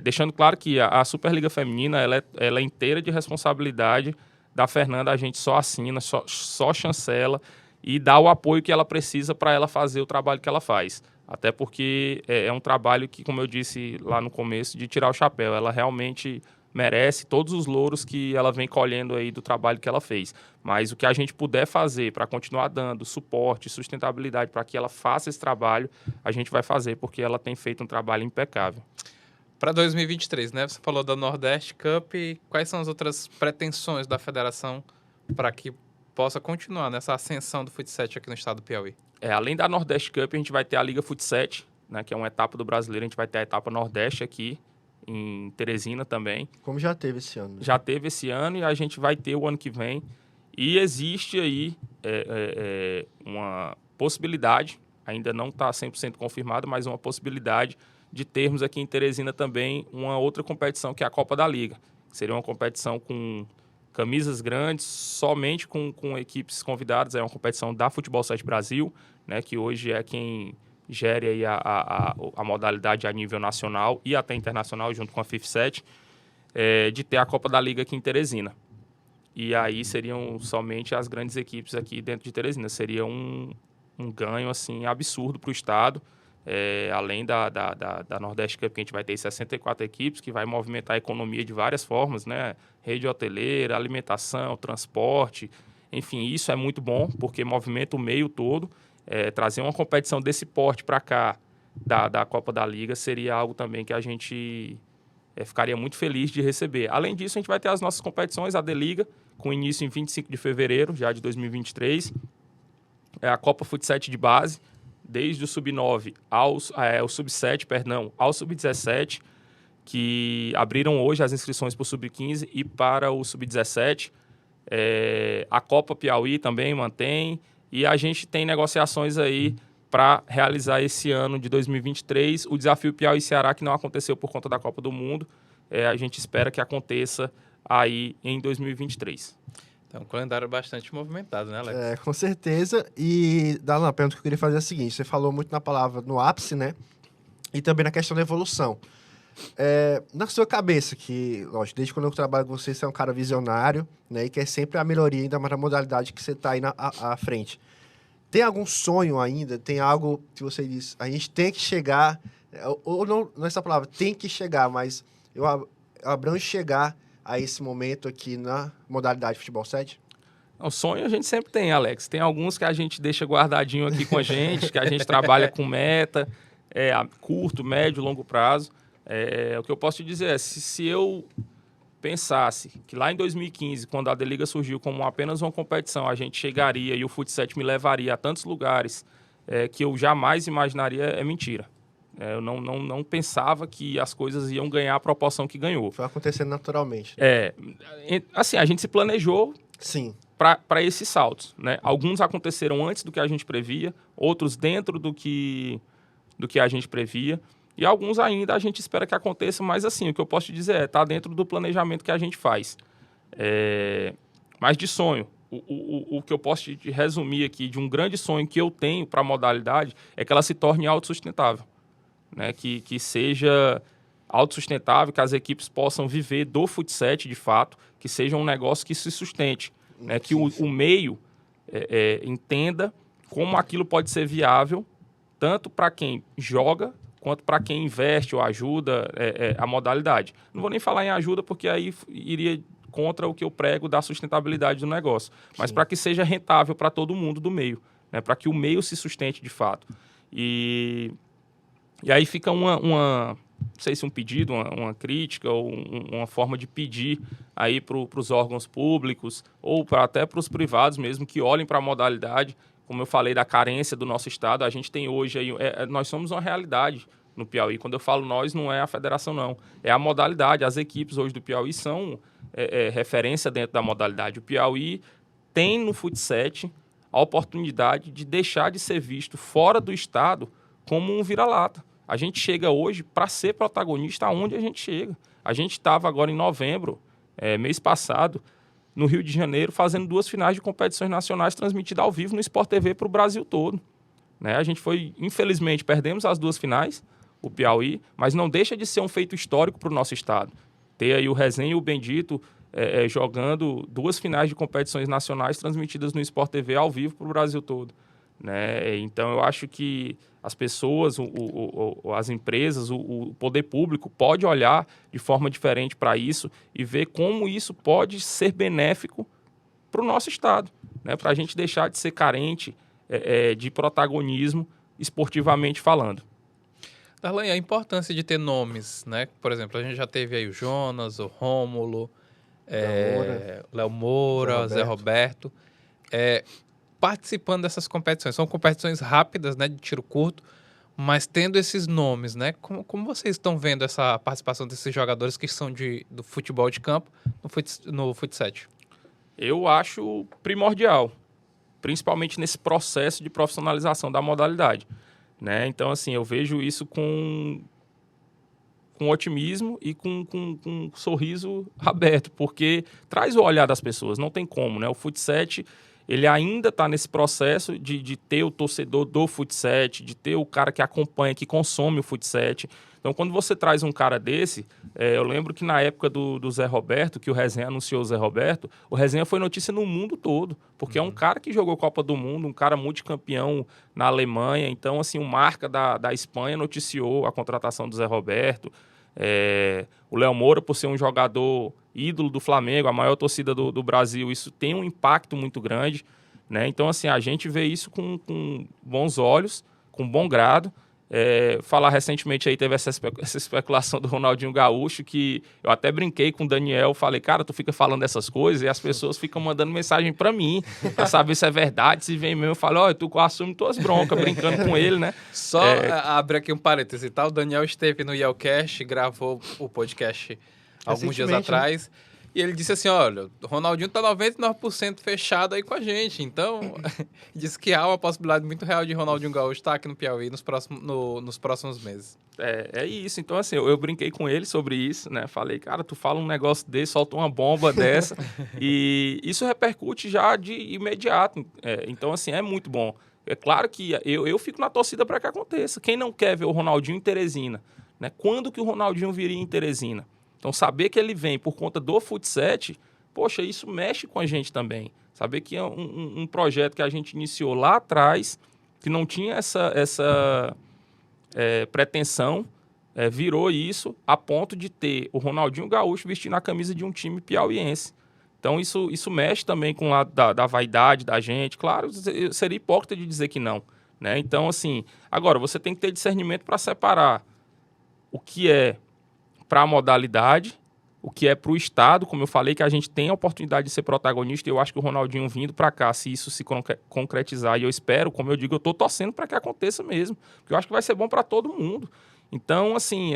Speaker 3: Deixando claro que a Superliga Feminina ela é inteira de responsabilidade da Fernanda, a gente só assina, só chancela e dá o apoio que ela precisa para ela fazer o trabalho que ela faz. Até porque é um trabalho que, como eu disse lá no começo, de tirar o chapéu. Ela realmente merece todos os louros que ela vem colhendo aí do trabalho que ela fez. Mas o que a gente puder fazer para continuar dando suporte, sustentabilidade para que ela faça esse trabalho, a gente vai fazer, porque ela tem feito um trabalho impecável.
Speaker 1: Para 2023, né? Você falou da Nordeste Cup. Quais são as outras pretensões da federação para que possa continuar nessa ascensão do futsal aqui no estado do Piauí?
Speaker 3: Além da Nordeste Cup, a gente vai ter a Liga Futsal, né, que é uma etapa do brasileiro. A gente vai ter a etapa Nordeste aqui, em Teresina também.
Speaker 2: Como já teve esse ano. Né?
Speaker 3: Já teve esse ano e a gente vai ter o ano que vem. E existe aí uma possibilidade, ainda não está 100% confirmada, mas uma possibilidade de termos aqui em Teresina também uma outra competição, que é a Copa da Liga. Seria uma competição com camisas grandes, somente com equipes convidadas. É uma competição da Futebol 7 Brasil, né, que hoje é quem gere aí a modalidade a nível nacional e até internacional, junto com a FIF7, de ter a Copa da Liga aqui em Teresina. E aí seriam somente as grandes equipes aqui dentro de Teresina. Seria um ganho assim, absurdo para o estado. Além da Nordeste Cup, que a gente vai ter 64 equipes, que vai movimentar a economia de várias formas, né? Rede hoteleira, alimentação, transporte, enfim, isso é muito bom, porque movimenta o meio todo. Trazer uma competição desse porte para cá, da Copa da Liga, seria algo também que a gente ficaria muito feliz de receber. Além disso, a gente vai ter as nossas competições, a D-Liga, com início em 25 de fevereiro, já de 2023. A Copa Futsal de base, desde o Sub-9 ao Sub-7, ao Sub-17, que abriram hoje as inscrições para o Sub-15 e para o Sub-17. A Copa Piauí também mantém. E a gente tem negociações aí para realizar esse ano de 2023 o desafio Piauí-Ceará, que não aconteceu por conta da Copa do Mundo. A gente espera que aconteça aí em 2023.
Speaker 1: Então, um calendário bastante movimentado, né, Alex?
Speaker 2: Com certeza. E, Darlan, a pergunta que eu queria fazer é a seguinte. Você falou muito na palavra no ápice, né? E também na questão da evolução. Na sua cabeça, que, lógico, desde quando eu trabalho com você é um cara visionário, né? E quer sempre a melhoria, ainda mais na modalidade que você está aí à frente. Tem algum sonho ainda? Tem algo que você diz, a gente tem que chegar, ou não essa palavra, tem que chegar, mas eu abranjo chegar a esse momento aqui na modalidade Futebol 7?
Speaker 3: O sonho a gente sempre tem, Alex. Tem alguns que a gente deixa guardadinho aqui com a gente, que a gente trabalha com meta, a curto, médio, longo prazo. O que eu posso te dizer é, se eu pensasse que lá em 2015, quando a D-Liga surgiu como apenas uma competição, a gente chegaria e o Futsal me levaria a tantos lugares que eu jamais imaginaria, é mentira. Eu não pensava que as coisas iam ganhar a proporção que ganhou.
Speaker 2: Foi acontecendo naturalmente.
Speaker 3: Assim, a gente se planejou para esses saltos, né? Alguns aconteceram antes do que a gente previa, outros dentro do que a gente previa, e alguns ainda a gente espera que aconteçam, mas assim, o que eu posso te dizer está dentro do planejamento que a gente faz. Mas de sonho, o que eu posso te resumir aqui, de um grande sonho que eu tenho para a modalidade, é que ela se torne autossustentável. Né, que seja autossustentável, que as equipes possam viver do futsal de fato, que seja um negócio que se sustente, né, que o meio entenda como aquilo pode ser viável, tanto para quem joga, quanto para quem investe ou ajuda a modalidade. Não vou nem falar em ajuda, porque aí iria contra o que eu prego da sustentabilidade do negócio, mas para que seja rentável para todo mundo do meio, né, para que o meio se sustente de fato. E aí fica não sei se um pedido, uma crítica ou uma forma de pedir aí para os órgãos públicos ou até para os privados mesmo que olhem para a modalidade. Como eu falei da carência do nosso estado, a gente tem hoje aí, nós somos uma realidade no Piauí. Quando eu falo nós, não é a federação não, é a modalidade. As equipes hoje do Piauí são referência dentro da modalidade. O Piauí tem no futsal a oportunidade de deixar de ser visto fora do estado como um vira-lata. A gente chega hoje para ser protagonista aonde a gente chega. A gente estava agora em novembro, mês passado, no Rio de Janeiro, fazendo 2 finais de competições nacionais transmitidas ao vivo no Sport TV para o Brasil todo. Né? A gente infelizmente, perdemos as 2 finais, o Piauí, mas não deixa de ser um feito histórico para o nosso estado. Ter aí o Resenha e o Bendito jogando 2 finais de competições nacionais transmitidas no Sport TV ao vivo para o Brasil todo. né? Então, eu acho que as pessoas, as empresas, o poder público pode olhar de forma diferente para isso e ver como isso pode ser benéfico para o nosso Estado, né? Para a gente deixar de ser carente de protagonismo esportivamente falando.
Speaker 1: Darlan, a importância de ter nomes, né? Por exemplo, a gente já teve aí o Jonas, o Rômulo, Léo Moura, Zé Roberto, participando dessas competições. São competições rápidas, né, de tiro curto, mas tendo esses nomes, né? Como vocês estão vendo essa participação desses jogadores que são do futebol de campo no futsal?
Speaker 3: Eu acho primordial, principalmente nesse processo de profissionalização da modalidade, né? Então, assim, eu vejo isso com otimismo e com um sorriso aberto, porque traz o olhar das pessoas, não tem como, né? O futsal, ele ainda está nesse processo de ter o torcedor do futsal, de ter o cara que acompanha, que consome o futsal. Então, quando você traz um cara desse, eu lembro que na época do Zé Roberto, que o Resenha anunciou o Zé Roberto, o Resenha foi notícia no mundo todo, porque é um cara que jogou Copa do Mundo, um cara multicampeão na Alemanha. Então, assim, o Marca da Espanha noticiou a contratação do Zé Roberto. O Léo Moura, por ser um jogador ídolo do Flamengo, a maior torcida do Brasil, isso tem um impacto muito grande, né? Então, assim, a gente vê isso com bons olhos, com bom grado. Falar recentemente aí, teve essa especulação do Ronaldinho Gaúcho, que eu até brinquei com o Daniel, falei, cara, tu fica falando dessas coisas e as pessoas ficam mandando mensagem pra mim, pra saber se é verdade, se vem mesmo. Eu falo, ó, tu assume tuas broncas, brincando com ele, né?
Speaker 1: Só abre aqui um parêntese, tá? O Daniel esteve no Yelcast, gravou o podcast alguns dias atrás, e ele disse assim, olha, o Ronaldinho tá 99% fechado aí com a gente, então disse que há uma possibilidade muito real de Ronaldinho Gaúcho estar aqui no Piauí nos próximos meses.
Speaker 3: É isso, então assim, eu brinquei com ele sobre isso, né? Falei, cara, tu fala um negócio desse, solta uma bomba dessa, e isso repercute já de imediato. Então, assim, é muito bom. É claro que eu fico na torcida para que aconteça. Quem não quer ver o Ronaldinho em Teresina, né? Quando que o Ronaldinho viria em Teresina? Então, saber que ele vem por conta do futsal, poxa, isso mexe com a gente também. Saber que é um projeto que a gente iniciou lá atrás, que não tinha essa pretensão, virou isso a ponto de ter o Ronaldinho Gaúcho vestindo a camisa de um time piauiense. Então, isso mexe também com o lado da vaidade da gente. Claro, seria hipócrita de dizer que não, né? Então, assim, agora, você tem que ter discernimento para separar o que é para a modalidade, o que é para o Estado. Como eu falei, que a gente tem a oportunidade de ser protagonista, e eu acho que o Ronaldinho vindo para cá, se isso se concretizar, e eu espero, como eu digo, eu estou torcendo para que aconteça mesmo, porque eu acho que vai ser bom para todo mundo. Então, assim,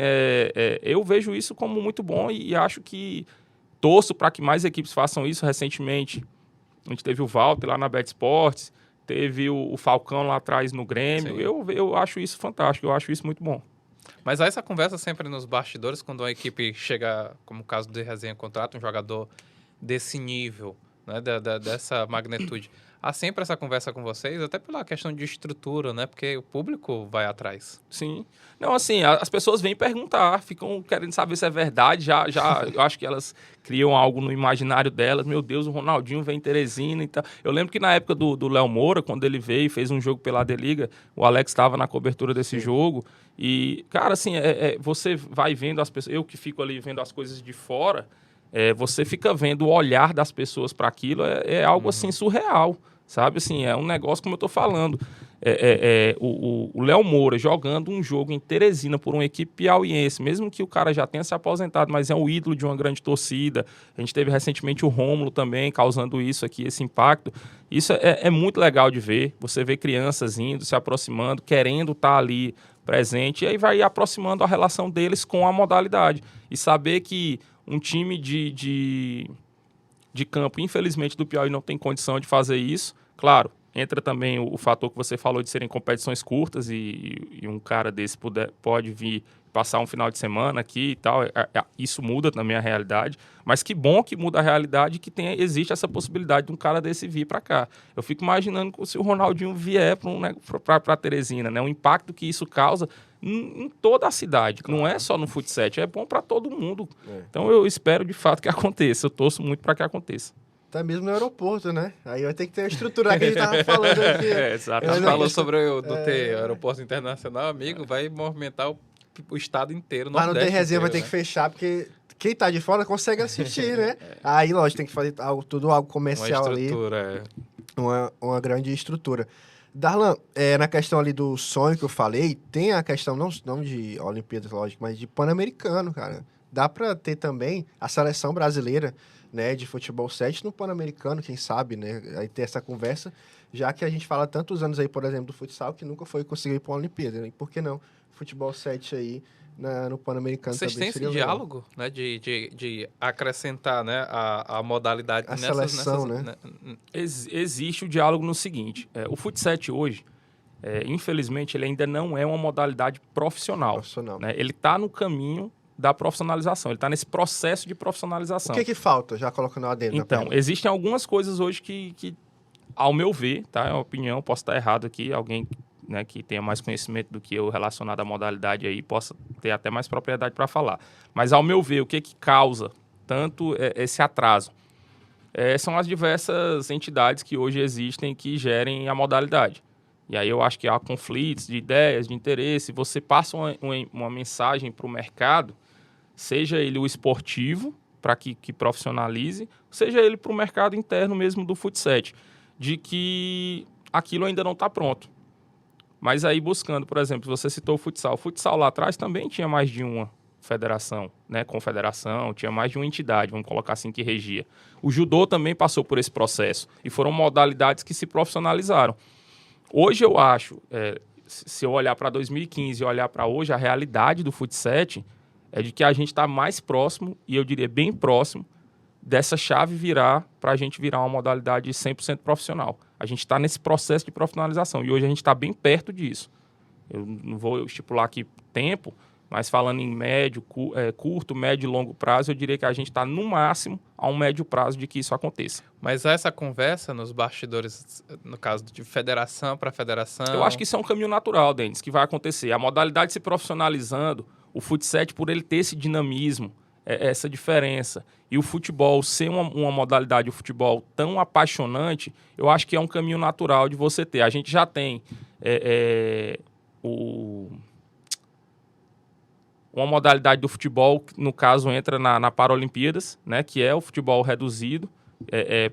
Speaker 3: eu vejo isso como muito bom e acho que torço para que mais equipes façam isso. Recentemente, a gente teve o Walter lá na Bet Sports, teve o Falcão lá atrás no Grêmio. Eu acho isso fantástico, eu acho isso muito bom.
Speaker 1: Mas há essa conversa sempre nos bastidores, quando a equipe chega, como o caso do Resenha, contrata um jogador desse nível, né, dessa magnitude. Há sempre essa conversa com vocês, até pela questão de estrutura, né? Porque o público vai atrás.
Speaker 3: Sim. Não, assim, as pessoas vêm perguntar, ficam querendo saber se é verdade. Eu acho que elas criam algo no imaginário delas. Meu Deus, o Ronaldinho vem em Teresina e tal. Eu lembro que na época do Léo Moura, quando ele veio e fez um jogo pela D-Liga, o Alex estava na cobertura desse jogo. E, cara, assim, você vai vendo as pessoas... Eu que fico ali vendo as coisas de fora, você fica vendo o olhar das pessoas para aquilo, é algo, assim, surreal. Sabe, assim, é um negócio, como eu tô falando, o Léo Moura jogando um jogo em Teresina por uma equipe piauiense, mesmo que o cara já tenha se aposentado, mas é um ídolo de uma grande torcida. A gente teve recentemente o Rômulo também causando isso aqui, esse impacto. Isso é muito legal de ver. Você vê crianças indo, se aproximando, querendo estar ali presente, e aí vai aproximando a relação deles com a modalidade. E saber que um time de campo, infelizmente, do Piauí não tem condição de fazer isso. Claro, entra também o fator que você falou de serem competições curtas e um cara desse pode vir passar um final de semana aqui e tal. Isso muda também a realidade. Mas que bom que muda a realidade, que existe essa possibilidade de um cara desse vir para cá. Eu fico imaginando se o Ronaldinho vier para Teresina, né? O impacto que isso causa em toda a cidade. Claro. Não é só no futsal, é bom para todo mundo. Então eu espero de fato que aconteça. Eu torço muito para que aconteça.
Speaker 2: Até mesmo no aeroporto, né? Aí vai ter que ter a estrutura que a gente tava falando aqui.
Speaker 3: Exato.
Speaker 1: A gente
Speaker 2: não-
Speaker 1: falou sobre o do ter aeroporto internacional, amigo, vai movimentar o estado inteiro, o
Speaker 2: Mas não tem
Speaker 1: Nordeste
Speaker 2: resenha, vai
Speaker 1: inteiro,
Speaker 2: ter que fechar, porque quem tá de fora consegue assistir, né? Aí, lógico, tem que fazer algo
Speaker 1: Uma
Speaker 2: comercial ali,
Speaker 1: estrutura,
Speaker 2: uma grande estrutura. Darlan, na questão ali do sonho que eu falei, tem a questão não de Olimpíadas, lógico, mas de Pan-Americano, cara. Dá pra ter também a seleção brasileira, né, de futebol 7 no Pan-Americano, quem sabe, né? Aí ter essa conversa, já que a gente fala tantos anos aí, por exemplo, do futsal, que nunca foi conseguir ir pra uma Olimpíada, né? Por que não? Futebol 7 aí no Pan-Americano
Speaker 1: Vocês
Speaker 2: também
Speaker 1: têm esse
Speaker 2: seria legal.
Speaker 1: diálogo, né, de acrescentar, né, a modalidade
Speaker 2: A seleção, né?
Speaker 3: Existe o diálogo no seguinte, o futsal hoje, infelizmente, ele ainda não é uma modalidade profissional.
Speaker 2: Profissional.
Speaker 3: Né? Ele está no caminho da profissionalização, ele está nesse processo de profissionalização.
Speaker 2: O que falta, já colocando lá dentro?
Speaker 3: Então, existem algumas coisas hoje que, ao meu ver, tá? É uma opinião, posso estar errado aqui, alguém, né, que tenha mais conhecimento do que eu relacionado à modalidade aí, possa ter até mais propriedade para falar. Mas, ao meu ver, o que causa tanto esse atraso? São as diversas entidades que hoje existem que gerem a modalidade. E aí eu acho que há conflitos de ideias, de interesse. Você passa uma mensagem para o mercado, seja ele o esportivo, para que profissionalize, seja ele para o mercado interno mesmo do futsal, de que aquilo ainda não está pronto. Mas aí buscando, por exemplo, você citou o futsal. O futsal lá atrás também tinha mais de uma federação, né, confederação, tinha mais de uma entidade, vamos colocar assim, que regia. O judô também passou por esse processo e foram modalidades que se profissionalizaram. Hoje eu acho, se eu olhar para 2015 e olhar para hoje, a realidade do futsal é de que a gente está mais próximo, e eu diria bem próximo, dessa chave virar para a gente virar uma modalidade 100% profissional. A gente está nesse processo de profissionalização e hoje a gente está bem perto disso. Eu não vou estipular aqui tempo, mas falando em médio, curto, médio e longo prazo, eu diria que a gente está no máximo a um médio prazo de que isso aconteça.
Speaker 1: Mas essa conversa nos bastidores, no caso de federação para federação...
Speaker 3: Eu acho que isso é um caminho natural, Denis, que vai acontecer. A modalidade se profissionalizando, o futsal, por ele ter esse dinamismo, essa diferença, e o futebol ser uma modalidade, o futebol tão apaixonante, eu acho que é um caminho natural de você ter. A gente já tem uma modalidade do futebol, que no caso entra na Paralimpíadas, né, que é o futebol reduzido.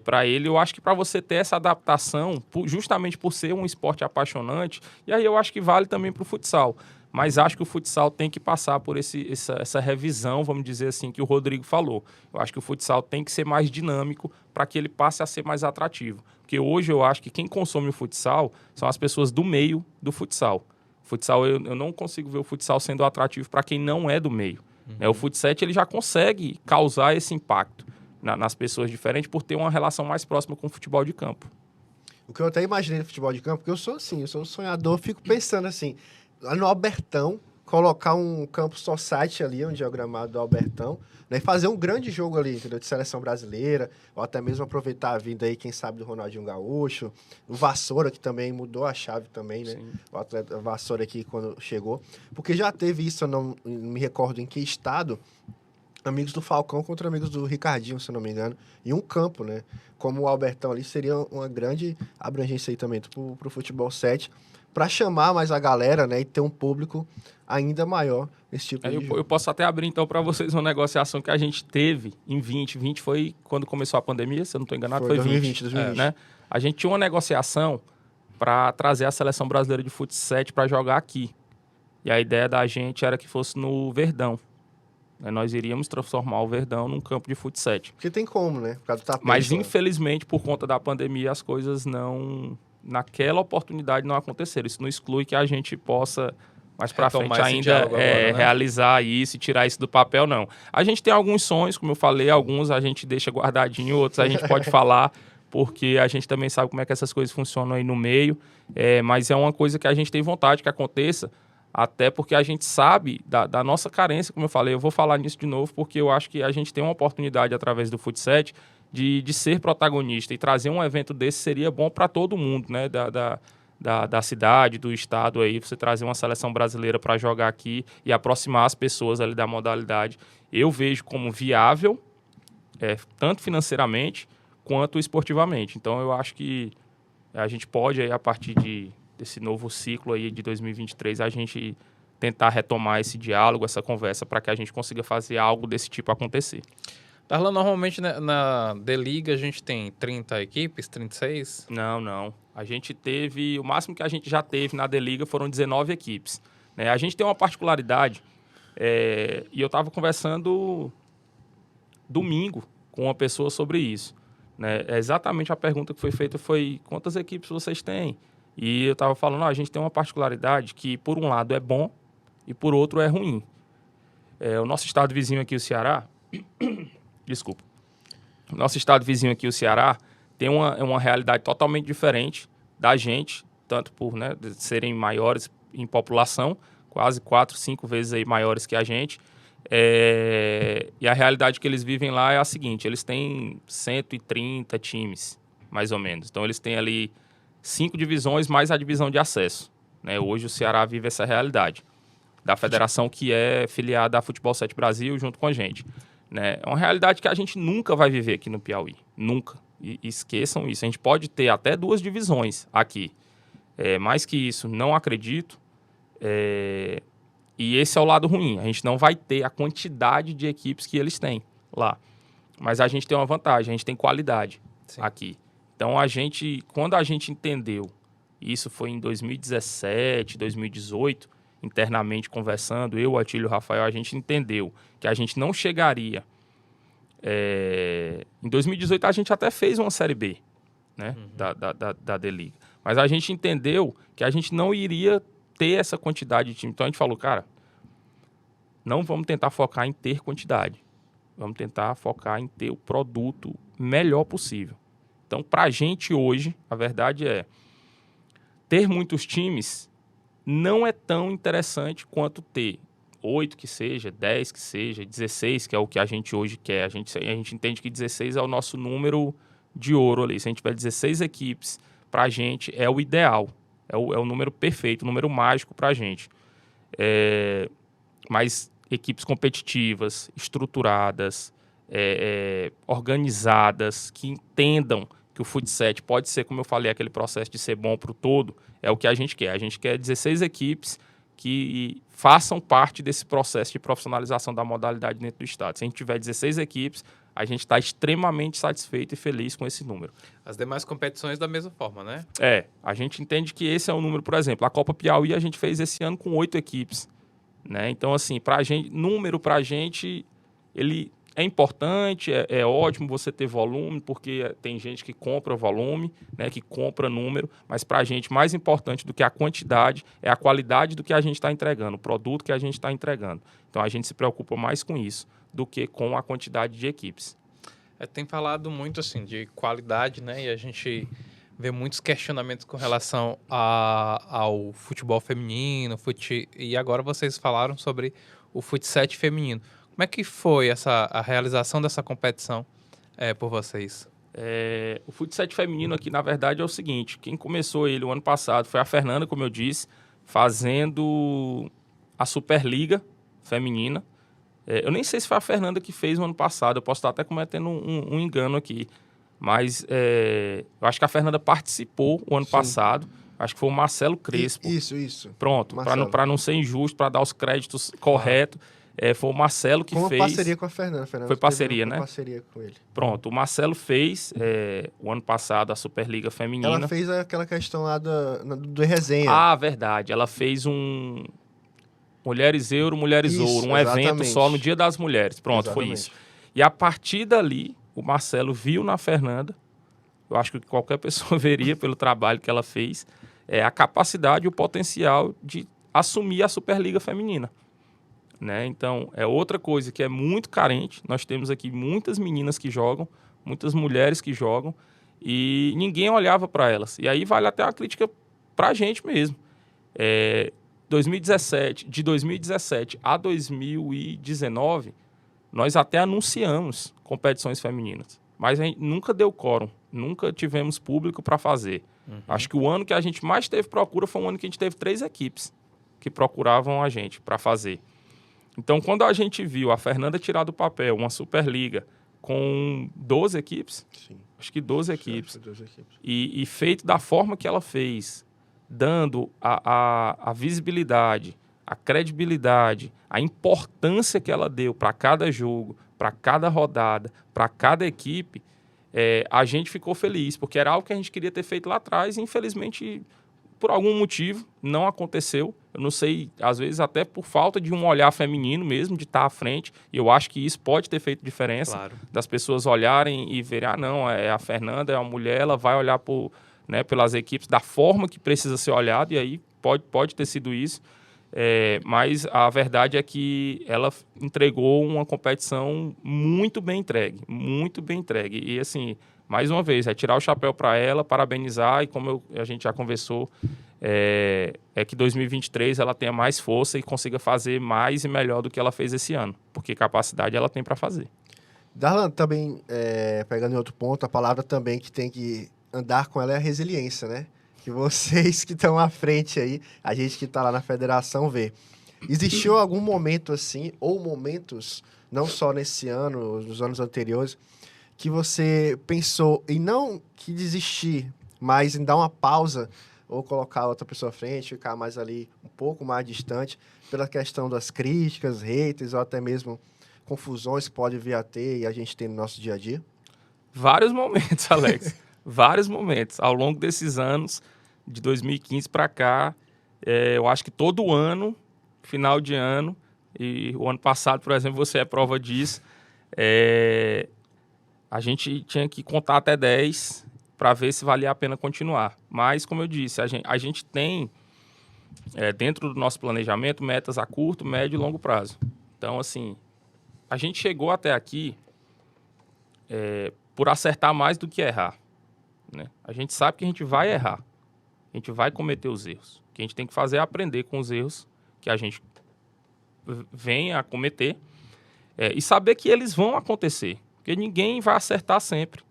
Speaker 3: Para ele, eu acho que para você ter essa adaptação, justamente por ser um esporte apaixonante, e aí eu acho que vale também para o futsal. Mas acho que o futsal tem que passar por essa revisão, vamos dizer assim, que o Rodrigo falou. Eu acho que o futsal tem que ser mais dinâmico para que ele passe a ser mais atrativo. Porque hoje eu acho que quem consome o futsal são as pessoas do meio do futsal. Futsal, eu não consigo ver o futsal sendo atrativo para quem não é do meio. Uhum. O futsal ele já consegue causar esse impacto nas pessoas diferentes por ter uma relação mais próxima com o futebol de campo.
Speaker 2: O que eu até imaginei no futebol de campo, porque eu sou assim, eu sou um sonhador, fico pensando assim, lá no Albertão, colocar um campo society ali, onde é o gramado do Albertão, né, e fazer um grande jogo ali, entendeu? De seleção brasileira, ou até mesmo aproveitar a vinda aí, quem sabe, do Ronaldinho Gaúcho, o Vassoura, que também mudou a chave também, né? Sim. O atleta Vassoura aqui, quando chegou. Porque já teve isso, eu não me recordo em que estado, amigos do Falcão contra amigos do Ricardinho, se eu não me engano, e um campo, né? Como o Albertão ali, seria uma grande abrangência aí também pro futebol 7, para chamar mais a galera, né, e ter um público ainda maior nesse tipo de jogo.
Speaker 3: Eu posso até abrir, então, para vocês uma negociação que a gente teve em 2020, foi quando começou a pandemia, se eu não estou enganado, foi 2020. Né? A gente tinha uma negociação para trazer a seleção brasileira de futsal para jogar aqui. E a ideia da gente era que fosse no Verdão. Nós iríamos transformar o Verdão num campo de futsal.
Speaker 2: Porque tem como, né? Por causa do tapete,
Speaker 3: mas, infelizmente, por conta da pandemia, as coisas não... Naquela oportunidade não aconteceram. Isso não exclui que a gente possa, mais para frente, ainda agora, né? Realizar isso e tirar isso do papel, não. A gente tem alguns sonhos, como eu falei, alguns a gente deixa guardadinho, outros a gente pode falar, porque a gente também sabe como é que essas coisas funcionam aí no meio, mas é uma coisa que a gente tem vontade que aconteça, até porque a gente sabe da nossa carência, como eu falei. Eu vou falar nisso de novo, porque eu acho que a gente tem uma oportunidade, através do futsal, de ser protagonista, e trazer um evento desse seria bom para todo mundo, né? Da cidade, do estado aí, você trazer uma seleção brasileira para jogar aqui e aproximar as pessoas ali da modalidade. Eu vejo como viável, tanto financeiramente quanto esportivamente. Então, eu acho que a gente pode, aí, a partir desse novo ciclo aí de 2023, a gente tentar retomar esse diálogo, essa conversa, para que a gente consiga fazer algo desse tipo acontecer.
Speaker 1: Darlan, normalmente na D-Liga a gente tem 30 equipes, 36?
Speaker 3: Não. A gente teve... O máximo que a gente já teve na D-Liga foram 19 equipes. Né? A gente tem uma particularidade, e eu estava conversando domingo com uma pessoa sobre isso. Né? Exatamente a pergunta que foi feita foi: quantas equipes vocês têm? E eu estava falando, a gente tem uma particularidade que, por um lado, é bom e, por outro, é ruim. O nosso estado vizinho aqui, o Ceará... Desculpa. O nosso estado vizinho aqui, o Ceará, tem uma realidade totalmente diferente da gente, tanto por, né, de serem maiores em população, quase 4, 5 vezes aí maiores que a gente. E a realidade que eles vivem lá é a seguinte: eles têm 130 times, mais ou menos. Então, eles têm ali 5 divisões mais a divisão de acesso. Né? Hoje, o Ceará vive essa realidade da federação que é filiada à Futebol 7 Brasil junto com a gente. Né? É uma realidade que a gente nunca vai viver aqui no Piauí. Nunca. E esqueçam isso. A gente pode ter até 2 divisões aqui. Mais que isso, não acredito. E esse é o lado ruim. A gente não vai ter a quantidade de equipes que eles têm lá. Mas a gente tem uma vantagem. A gente tem qualidade. Sim. Aqui. Então, quando a gente entendeu, isso foi em 2017, 2018... internamente conversando, eu, Atílio e o Rafael, a gente entendeu que a gente não chegaria... Em 2018, a gente até fez uma Série B, né? Da D-Liga. Mas a gente entendeu que a gente não iria ter essa quantidade de time. Então, a gente falou, cara, não vamos tentar focar em ter quantidade. Vamos tentar focar em ter o produto melhor possível. Então, para a gente hoje, a verdade é... ter muitos times não é tão interessante quanto ter 8 que seja, 10 que seja, 16, que é o que a gente hoje quer. A gente entende que 16 é o nosso número de ouro ali. Se a gente tiver 16 equipes, para a gente é o ideal. É o número perfeito, o número mágico para a gente. Mas equipes competitivas, estruturadas, organizadas, que entendam que o Fut7 pode ser, como eu falei, aquele processo de ser bom para o todo, é o que a gente quer. A gente quer 16 equipes que façam parte desse processo de profissionalização da modalidade dentro do estado. Se a gente tiver 16 equipes, a gente está extremamente satisfeito e feliz com esse número.
Speaker 1: As demais competições da mesma forma, né?
Speaker 3: A gente entende que esse é o número, por exemplo, a Copa Piauí a gente fez esse ano com 8 equipes. Né? Então, assim, número para a gente, ele... é importante, é ótimo você ter volume, porque tem gente que compra volume, né, que compra número, mas para a gente, mais importante do que a quantidade é a qualidade do que a gente está entregando, o produto que a gente está entregando. Então, a gente se preocupa mais com isso do que com a quantidade de equipes.
Speaker 1: Tem falado muito assim, de qualidade, né? E a gente vê muitos questionamentos com relação ao futebol feminino, e agora vocês falaram sobre o Fut7 feminino. Como é que foi a realização dessa competição por vocês?
Speaker 3: O Fut7 feminino aqui, na verdade, é o seguinte: quem começou ele o ano passado foi a Fernanda, como eu disse, fazendo a Superliga feminina. Eu nem sei se foi a Fernanda que fez o ano passado, eu posso estar até cometendo um engano aqui, mas eu acho que a Fernanda participou o ano passado. Acho que foi o Marcelo Crespo.
Speaker 2: Isso.
Speaker 3: Pronto, para não ser injusto, para dar os créditos corretos. Foi o Marcelo que fez...
Speaker 2: Foi uma parceria com a Fernanda.
Speaker 3: Foi parceria, né?
Speaker 2: Parceria com ele.
Speaker 3: Pronto, o Marcelo fez o ano passado a Superliga Feminina.
Speaker 2: Ela fez aquela questão lá do resenha.
Speaker 3: Ah, verdade. Ela fez um Mulheres Euro, Mulheres Ouro. Um evento só no Dia das Mulheres. Pronto, exatamente. Foi isso. E a partir dali, o Marcelo viu na Fernanda, eu acho que qualquer pessoa veria pelo trabalho que ela fez, a capacidade e o potencial de assumir a Superliga Feminina. Né? Então, é outra coisa que é muito carente. Nós temos aqui muitas meninas que jogam, muitas mulheres que jogam, e ninguém olhava para elas. E aí vale até a crítica para a gente mesmo. De 2017 a 2019, nós até anunciamos competições femininas, mas a gente nunca deu quórum, nunca tivemos público para fazer. Acho que o ano que a gente mais teve procura foi um ano que a gente teve 3 equipes que procuravam a gente para fazer. Então, quando a gente viu a Fernanda tirar do papel uma Superliga com 12 equipes, Acho que 12 equipes.
Speaker 2: 12 equipes.
Speaker 3: E feito da forma que ela fez, dando a visibilidade, a credibilidade, a importância que ela deu para cada jogo, para cada rodada, para cada equipe, a gente ficou feliz, porque era algo que a gente queria ter feito lá atrás e, infelizmente, por algum motivo, não aconteceu. Eu não sei, às vezes até por falta de um olhar feminino mesmo, de estar à frente. E eu acho que isso pode ter feito diferença,
Speaker 1: Claro.
Speaker 3: das pessoas olharem e verem, não, é a Fernanda, é uma mulher, ela vai olhar pelas equipes da forma que precisa ser olhado, e aí pode ter sido isso. Mas a verdade é que ela entregou uma competição muito bem entregue, muito bem entregue. E assim, mais uma vez, tirar o chapéu para ela, parabenizar, e como a gente já conversou, que 2023 ela tenha mais força e consiga fazer mais e melhor do que ela fez esse ano, porque capacidade ela tem para fazer.
Speaker 2: Darlan, também, pegando em outro ponto, a palavra também que tem que andar com ela é a resiliência, né? Que vocês que estão à frente aí, a gente que está lá na federação vê. Existiu algum momento assim, ou momentos, não só nesse ano, nos anos anteriores, que você pensou em não que desistir, mas em dar uma pausa, ou colocar outra pessoa à frente, ficar mais ali, um pouco mais distante, pela questão das críticas, haters, ou até mesmo confusões que pode vir a ter e a gente tem no nosso dia a dia?
Speaker 3: Vários momentos, Alex. Vários momentos. Ao longo desses anos, de 2015 para cá, eu acho que todo ano, final de ano, e o ano passado, por exemplo, você é prova disso, a gente tinha que contar até 10 para ver se valia a pena continuar. Mas, como eu disse, a gente tem, dentro do nosso planejamento, metas a curto, médio e longo prazo. Então, assim, a gente chegou até aqui por acertar mais do que errar, né? A gente sabe que a gente vai errar, a gente vai cometer os erros. O que a gente tem que fazer é aprender com os erros que a gente vem a cometer e saber que eles vão acontecer, porque ninguém vai acertar sempre.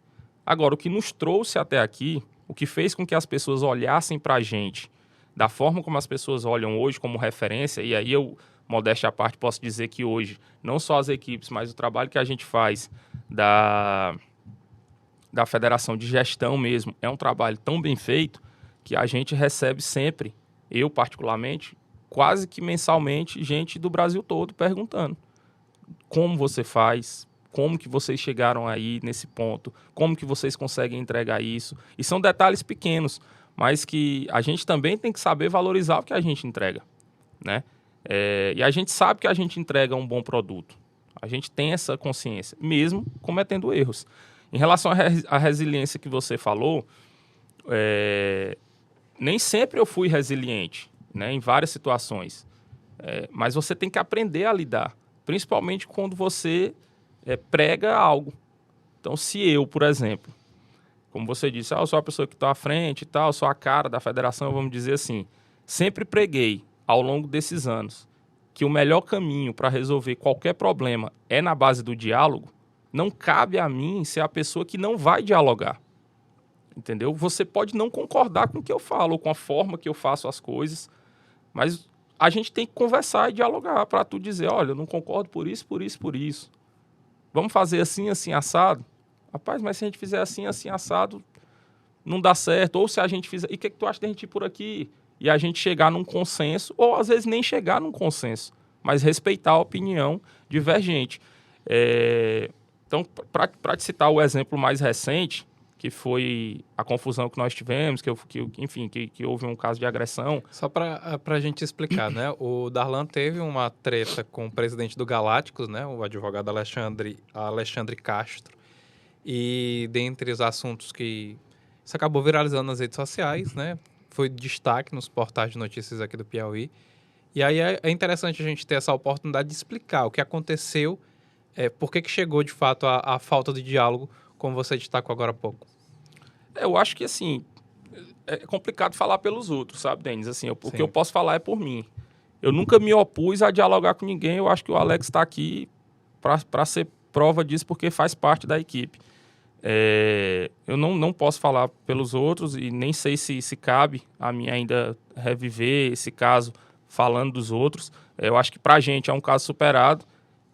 Speaker 3: Agora, o que nos trouxe até aqui, o que fez com que as pessoas olhassem para a gente da forma como as pessoas olham hoje como referência, e aí eu, modéstia à parte, posso dizer que hoje, não só as equipes, mas o trabalho que a gente faz da Federação de Gestão mesmo, é um trabalho tão bem feito que a gente recebe sempre, eu particularmente, quase que mensalmente, gente do Brasil todo perguntando como você faz, como que vocês chegaram aí nesse ponto, como que vocês conseguem entregar isso. E são detalhes pequenos, mas que a gente também tem que saber valorizar o que a gente entrega, né? E a gente sabe que a gente entrega um bom produto. A gente tem essa consciência, mesmo cometendo erros. Em relação à resiliência que você falou, nem sempre eu fui resiliente, né, em várias situações. Mas você tem que aprender a lidar, principalmente quando você prega algo. Então, se eu, por exemplo, como você disse, eu sou a pessoa que está à frente e tal, sou a cara da federação, vamos dizer assim, sempre preguei ao longo desses anos que o melhor caminho para resolver qualquer problema é na base do diálogo. Não cabe a mim ser a pessoa que não vai dialogar, entendeu? Você pode não concordar com o que eu falo, ou com a forma que eu faço as coisas, mas a gente tem que conversar e dialogar para tu dizer, olha, eu não concordo por isso, por isso, por isso. Vamos fazer assim, assim, assado? Rapaz, mas se a gente fizer assim, assim, assado, não dá certo. Ou se a gente fizer, e o que tu acha da gente ir por aqui? E a gente chegar num consenso, ou às vezes nem chegar num consenso, mas respeitar a opinião divergente. Então, para te citar o exemplo mais recente, que foi a confusão que nós tivemos, que houve um caso de agressão.
Speaker 1: Só para a gente explicar, né? O Darlan teve uma treta com o presidente do Galácticos, né? O advogado Alexandre Castro. E dentre os assuntos que isso acabou viralizando nas redes sociais, né? Foi destaque nos portais de notícias aqui do Piauí. E aí é interessante a gente ter essa oportunidade de explicar o que aconteceu, por que chegou de fato a falta de diálogo, como você destacou agora há pouco.
Speaker 3: Eu acho que, assim, é complicado falar pelos outros, sabe, Denis? Assim, o que eu posso falar é por mim. Eu nunca me opus a dialogar com ninguém, eu acho que o Alex está aqui para ser prova disso, porque faz parte da equipe. Eu não posso falar pelos outros e nem sei se cabe a mim ainda reviver esse caso falando dos outros. Eu acho que para a gente é um caso superado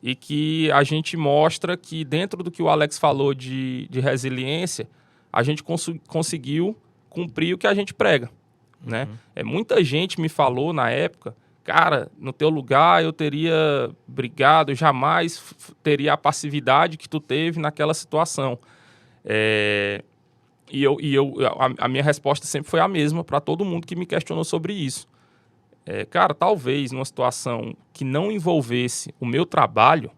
Speaker 3: e que a gente mostra que dentro do que o Alex falou de resiliência, a gente conseguiu cumprir o que a gente prega, né? Muita gente me falou na época, cara, no teu lugar eu teria brigado, eu jamais teria a passividade que tu teve naquela situação. A minha resposta sempre foi a mesma para todo mundo que me questionou sobre isso. Cara, talvez numa situação que não envolvesse o meu trabalho,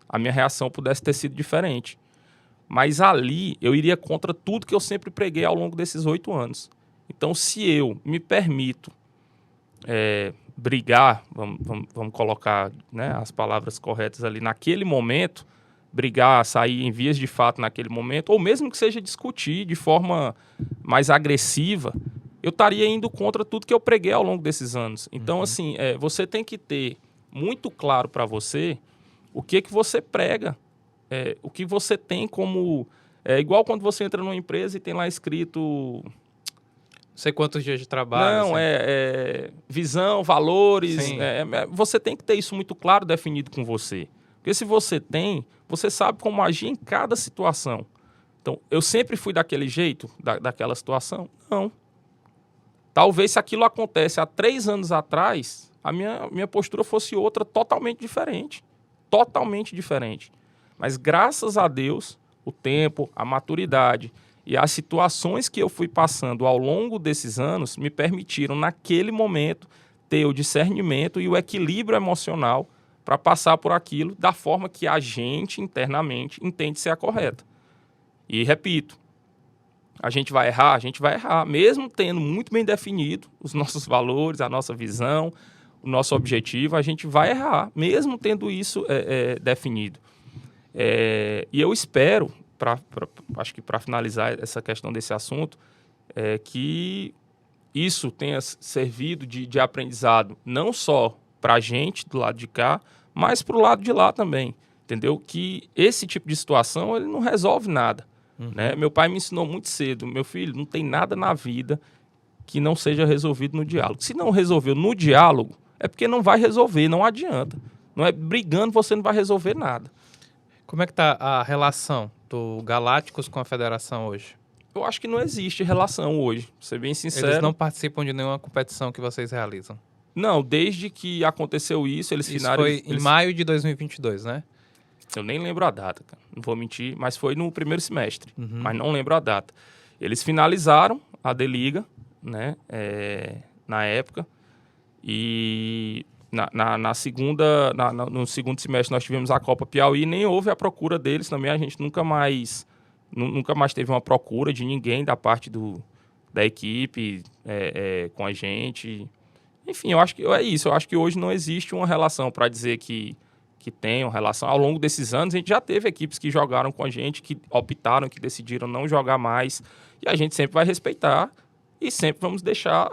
Speaker 3: a minha reação pudesse ter sido diferente. Mas ali eu iria contra tudo que eu sempre preguei ao longo desses 8 anos. Então, se eu me permito brigar, vamos colocar, né, as palavras corretas ali, naquele momento, brigar, sair em vias de fato naquele momento, ou mesmo que seja discutir de forma mais agressiva, eu estaria indo contra tudo que eu preguei ao longo desses anos. Então, assim, você tem que ter muito claro para você o que você prega, o que você tem como... igual quando você entra numa empresa e tem lá escrito...
Speaker 1: Não sei quantos dias de trabalho.
Speaker 3: Não, visão, valores. Você tem que ter isso muito claro, definido com você. Porque se você tem, você sabe como agir em cada situação. Então, eu sempre fui daquele jeito, daquela situação? Não. Talvez se aquilo acontece há 3 anos atrás, a minha postura fosse outra, totalmente diferente. Totalmente diferente. Mas graças a Deus, o tempo, a maturidade e as situações que eu fui passando ao longo desses anos me permitiram, naquele momento, ter o discernimento e o equilíbrio emocional para passar por aquilo da forma que a gente, internamente, entende ser a correta. E, repito, a gente vai errar, mesmo tendo muito bem definido os nossos valores, a nossa visão, o nosso objetivo, a gente vai errar, mesmo tendo isso definido. E eu espero, acho que para finalizar essa questão desse assunto, que isso tenha servido de aprendizado não só para a gente do lado de cá, mas para o lado de lá também, entendeu? Que esse tipo de situação ele não resolve nada. Né? Meu pai me ensinou muito cedo, meu filho, não tem nada na vida que não seja resolvido no diálogo. Se não resolveu no diálogo, é porque não vai resolver, não adianta. Não é brigando, você não vai resolver nada.
Speaker 1: Como é que está a relação do Galácticos com a federação hoje?
Speaker 3: Eu acho que não existe relação hoje, pra ser bem sincero.
Speaker 1: Eles não participam de nenhuma competição que vocês realizam?
Speaker 3: Não, desde que aconteceu isso, eles
Speaker 1: Foi em maio de 2022, né?
Speaker 3: Eu nem lembro a data, cara. Não vou mentir, mas foi no primeiro semestre, mas não lembro a data. Eles finalizaram a D-Liga, né, na época, e no segundo semestre nós tivemos a Copa Piauí, nem houve a procura deles também, a gente nunca mais teve uma procura de ninguém da parte da equipe com a gente. Enfim, eu acho que é isso, eu acho que hoje não existe uma relação para dizer que tem uma relação. Ao longo desses anos, a gente já teve equipes que jogaram com a gente, que optaram, que decidiram não jogar mais, e a gente sempre vai respeitar e sempre vamos deixar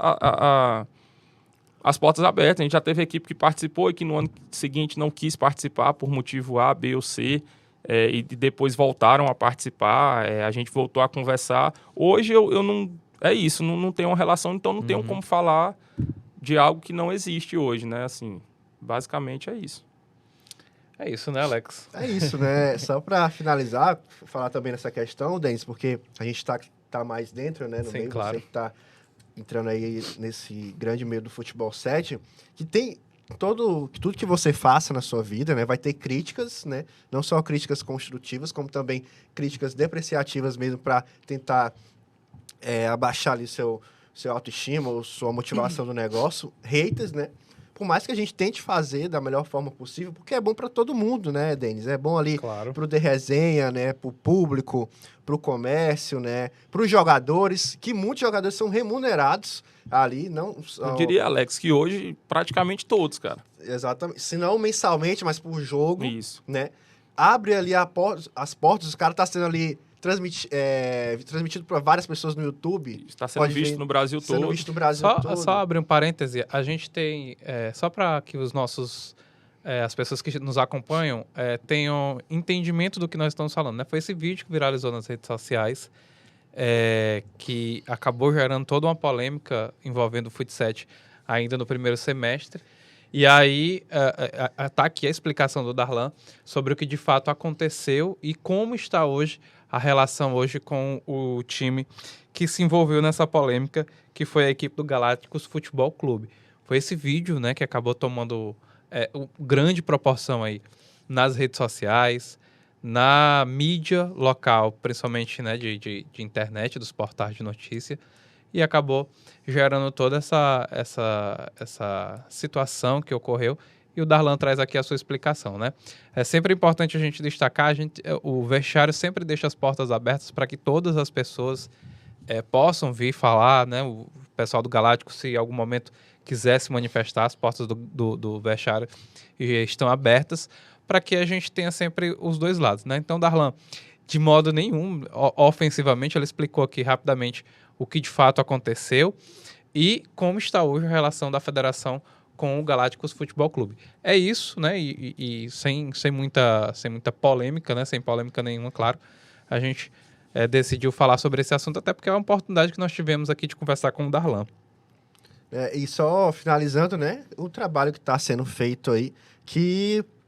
Speaker 3: as portas abertas. A gente já teve equipe que participou e que no ano seguinte não quis participar por motivo A, B ou C, e depois voltaram a participar, a gente voltou a conversar. Hoje eu não... É isso, não tenho uma relação, então não tenho como falar de algo que não existe hoje, né? Assim, basicamente é isso.
Speaker 1: É isso, né, Alex?
Speaker 2: É isso, né? Só para finalizar, falar também nessa questão, Denis, porque a gente tá mais dentro, né? No
Speaker 1: Sim,
Speaker 2: meio,
Speaker 1: claro.
Speaker 2: você que tá entrando aí nesse grande meio do futebol 7, que tem tudo que você faça na sua vida, né? Vai ter críticas, né? Não só críticas construtivas, como também críticas depreciativas mesmo para tentar abaixar ali seu autoestima ou sua motivação do negócio. Haters, né? Por mais que a gente tente fazer da melhor forma possível, porque é bom para todo mundo, né, Denis? É bom ali pro The Resenha, né, pro público, pro comércio, né, pros jogadores, que muitos jogadores são remunerados ali, não só...
Speaker 3: Eu diria, Alex, que hoje praticamente todos, cara.
Speaker 2: Exatamente. Se não mensalmente, mas por jogo,
Speaker 3: Isso.
Speaker 2: né? Abre ali as portas, os caras tá sendo ali transmitido para várias pessoas no YouTube.
Speaker 3: Está sendo visto no Brasil todo.
Speaker 2: Sendo visto no Brasil todo.
Speaker 1: Só abrir um parêntese, a gente tem, só para que as pessoas que nos acompanham tenham entendimento do que nós estamos falando, né? Foi esse vídeo que viralizou nas redes sociais, que acabou gerando toda uma polêmica envolvendo o Fut7 ainda no primeiro semestre. E aí, tá aqui a explicação do Darlan sobre o que de fato aconteceu e como está hoje a relação hoje com o time que se envolveu nessa polêmica, que foi a equipe do Galácticos Futebol Clube. Foi esse vídeo, né, que acabou tomando grande proporção aí nas redes sociais, na mídia local, principalmente, né, de internet, dos portais de notícia, e acabou gerando toda essa situação que ocorreu. E o Darlan traz aqui a sua explicação, né? É sempre importante a gente destacar, o vestiário sempre deixa as portas abertas para que todas as pessoas possam vir falar, né? O pessoal do Galáctico, se em algum momento quiser se manifestar, as portas do vestiário estão abertas para que a gente tenha sempre os dois lados, né? Então, Darlan, de modo nenhum, ofensivamente, ele explicou aqui rapidamente o que de fato aconteceu e como está hoje a relação da federação com o Galácticos Futebol Clube. É isso, né? E sem muita polêmica, né? Sem polêmica nenhuma, claro. A gente decidiu falar sobre esse assunto, até porque é uma oportunidade que nós tivemos aqui de conversar com o Darlan.
Speaker 2: E só finalizando, né? O trabalho que está sendo feito aí,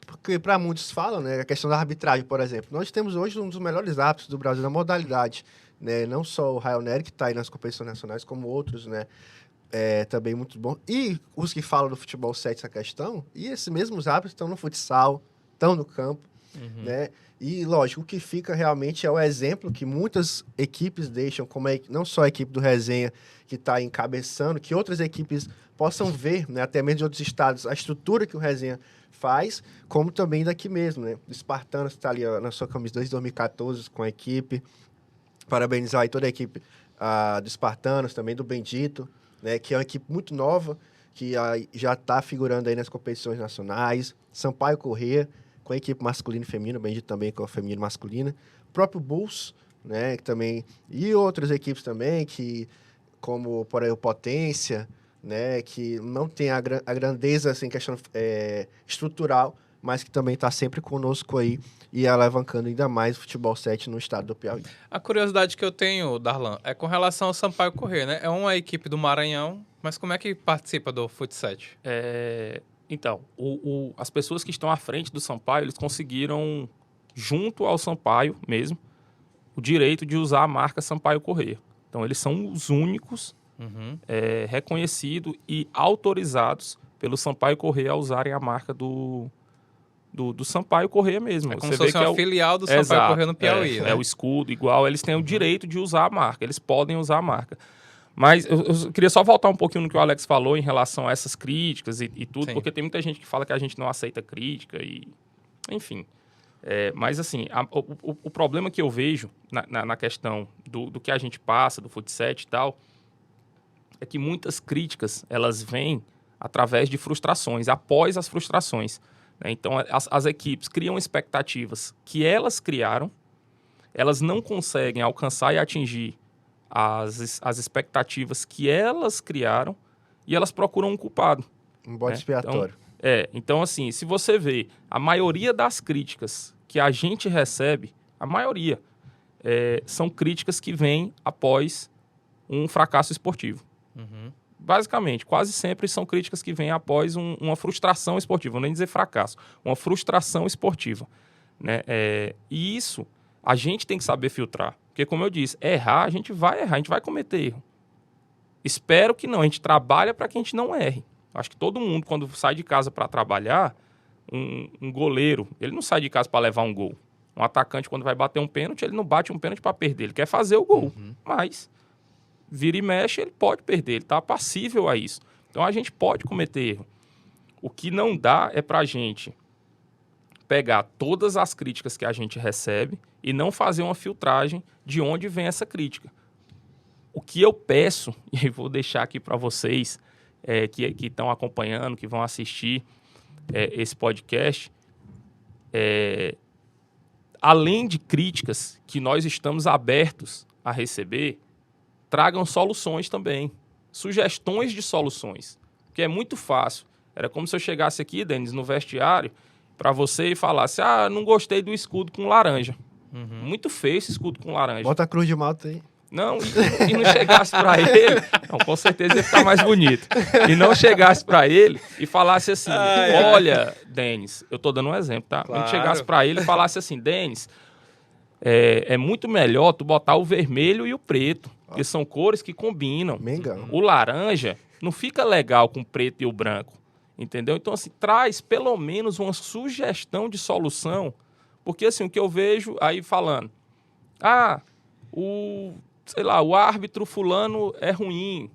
Speaker 2: porque para muitos falam, né? A questão da arbitragem, por exemplo. Nós temos hoje um dos melhores árbitros do Brasil na modalidade, né? Não só o Rael Nery, que está aí nas competições nacionais, como outros, né? Também muito bom. E os que falam do futebol 7 essa questão, e esses mesmos árbitros estão no futsal, estão no campo, né? E, lógico, o que fica realmente é o exemplo que muitas equipes deixam, como não só a equipe do Resenha, que está encabeçando, que outras equipes possam ver, né? Até mesmo de outros estados, a estrutura que o Resenha faz, como também daqui mesmo, né? O Espartanos está ali na sua camisa desde 2014 com a equipe. Parabenizar aí toda a equipe do Espartanos, também do Bendito, né, que é uma equipe muito nova, que já está figurando aí nas competições nacionais. Sampaio Corrêa, com a equipe masculina e feminina, o Bendito também com a feminina e masculina. O próprio Bulls, né, que também, e outras equipes também, que, como, por aí, o Potência, né, que não tem a grandeza, assim, questão estrutural, mas que também está sempre conosco aí e alavancando ainda mais o futebol 7 no estado do Piauí.
Speaker 1: A curiosidade que eu tenho, Darlan, é com relação ao Sampaio Corrêa, né? É uma equipe do Maranhão, mas como é que participa do Fut 7?
Speaker 3: Então, as pessoas que estão à frente do Sampaio, eles conseguiram, junto ao Sampaio mesmo, o direito de usar a marca Sampaio Corrêa. Então, eles são os únicos reconhecidos e autorizados pelo Sampaio Corrêa a usarem a marca do Sampaio Corrêa mesmo.
Speaker 1: É como se fosse uma filial do Sampaio Corrêa no Piauí, né?
Speaker 3: É o escudo igual, eles têm o direito de usar a marca, eles podem usar a marca. Mas eu queria só voltar um pouquinho no que o Alex falou em relação a essas críticas e tudo, porque tem muita gente que fala que a gente não aceita crítica e... Enfim. Mas, assim, o problema que eu vejo na questão do que a gente passa, do Fut 7 e tal, é que muitas críticas, elas vêm através de frustrações, após as frustrações. Então, as equipes criam expectativas que elas criaram, elas não conseguem alcançar e atingir as expectativas que elas criaram e elas procuram um culpado.
Speaker 2: Um bode expiatório.
Speaker 3: Então, assim, se você vê a maioria das críticas que a gente recebe, a maioria, são críticas que vêm após um fracasso esportivo. Basicamente, quase sempre são críticas que vêm após uma frustração esportiva, vou nem dizer fracasso, uma frustração esportiva, né? E isso a gente tem que saber filtrar, porque, como eu disse, errar, a gente vai errar, a gente vai cometer erro. Espero que não, a gente trabalha para que a gente não erre. Acho que todo mundo, quando sai de casa para trabalhar, um goleiro, ele não sai de casa para levar um gol. Um atacante, quando vai bater um pênalti, ele não bate um pênalti para perder, ele quer fazer o gol, mas... vira e mexe, ele pode perder, ele está passível a isso. Então, a gente pode cometer erro. O que não dá é para a gente pegar todas as críticas que a gente recebe e não fazer uma filtragem de onde vem essa crítica. O que eu peço, e vou deixar aqui para vocês que estão acompanhando, que vão assistir esse podcast, além de críticas que nós estamos abertos a receber, tragam soluções também, sugestões de soluções, porque é muito fácil. Era como se eu chegasse aqui, Denis, no vestiário, para você e falasse, não gostei do escudo com laranja. Muito feio esse escudo com laranja.
Speaker 2: Bota a cruz de malta aí.
Speaker 3: Não, e não chegasse para ele, não, com certeza ia ficar mais bonito. E não chegasse para ele e falasse assim, olha, Denis, eu tô dando um exemplo, tá?
Speaker 1: Claro.
Speaker 3: Não chegasse para ele e falasse assim, Denis, é muito melhor tu botar o vermelho e o preto, porque são cores que combinam.
Speaker 2: Mengão.
Speaker 3: O laranja não fica legal com o preto e o branco, entendeu? Então, assim, traz pelo menos uma sugestão de solução, porque, assim, o que eu vejo aí falando, o árbitro fulano é ruim,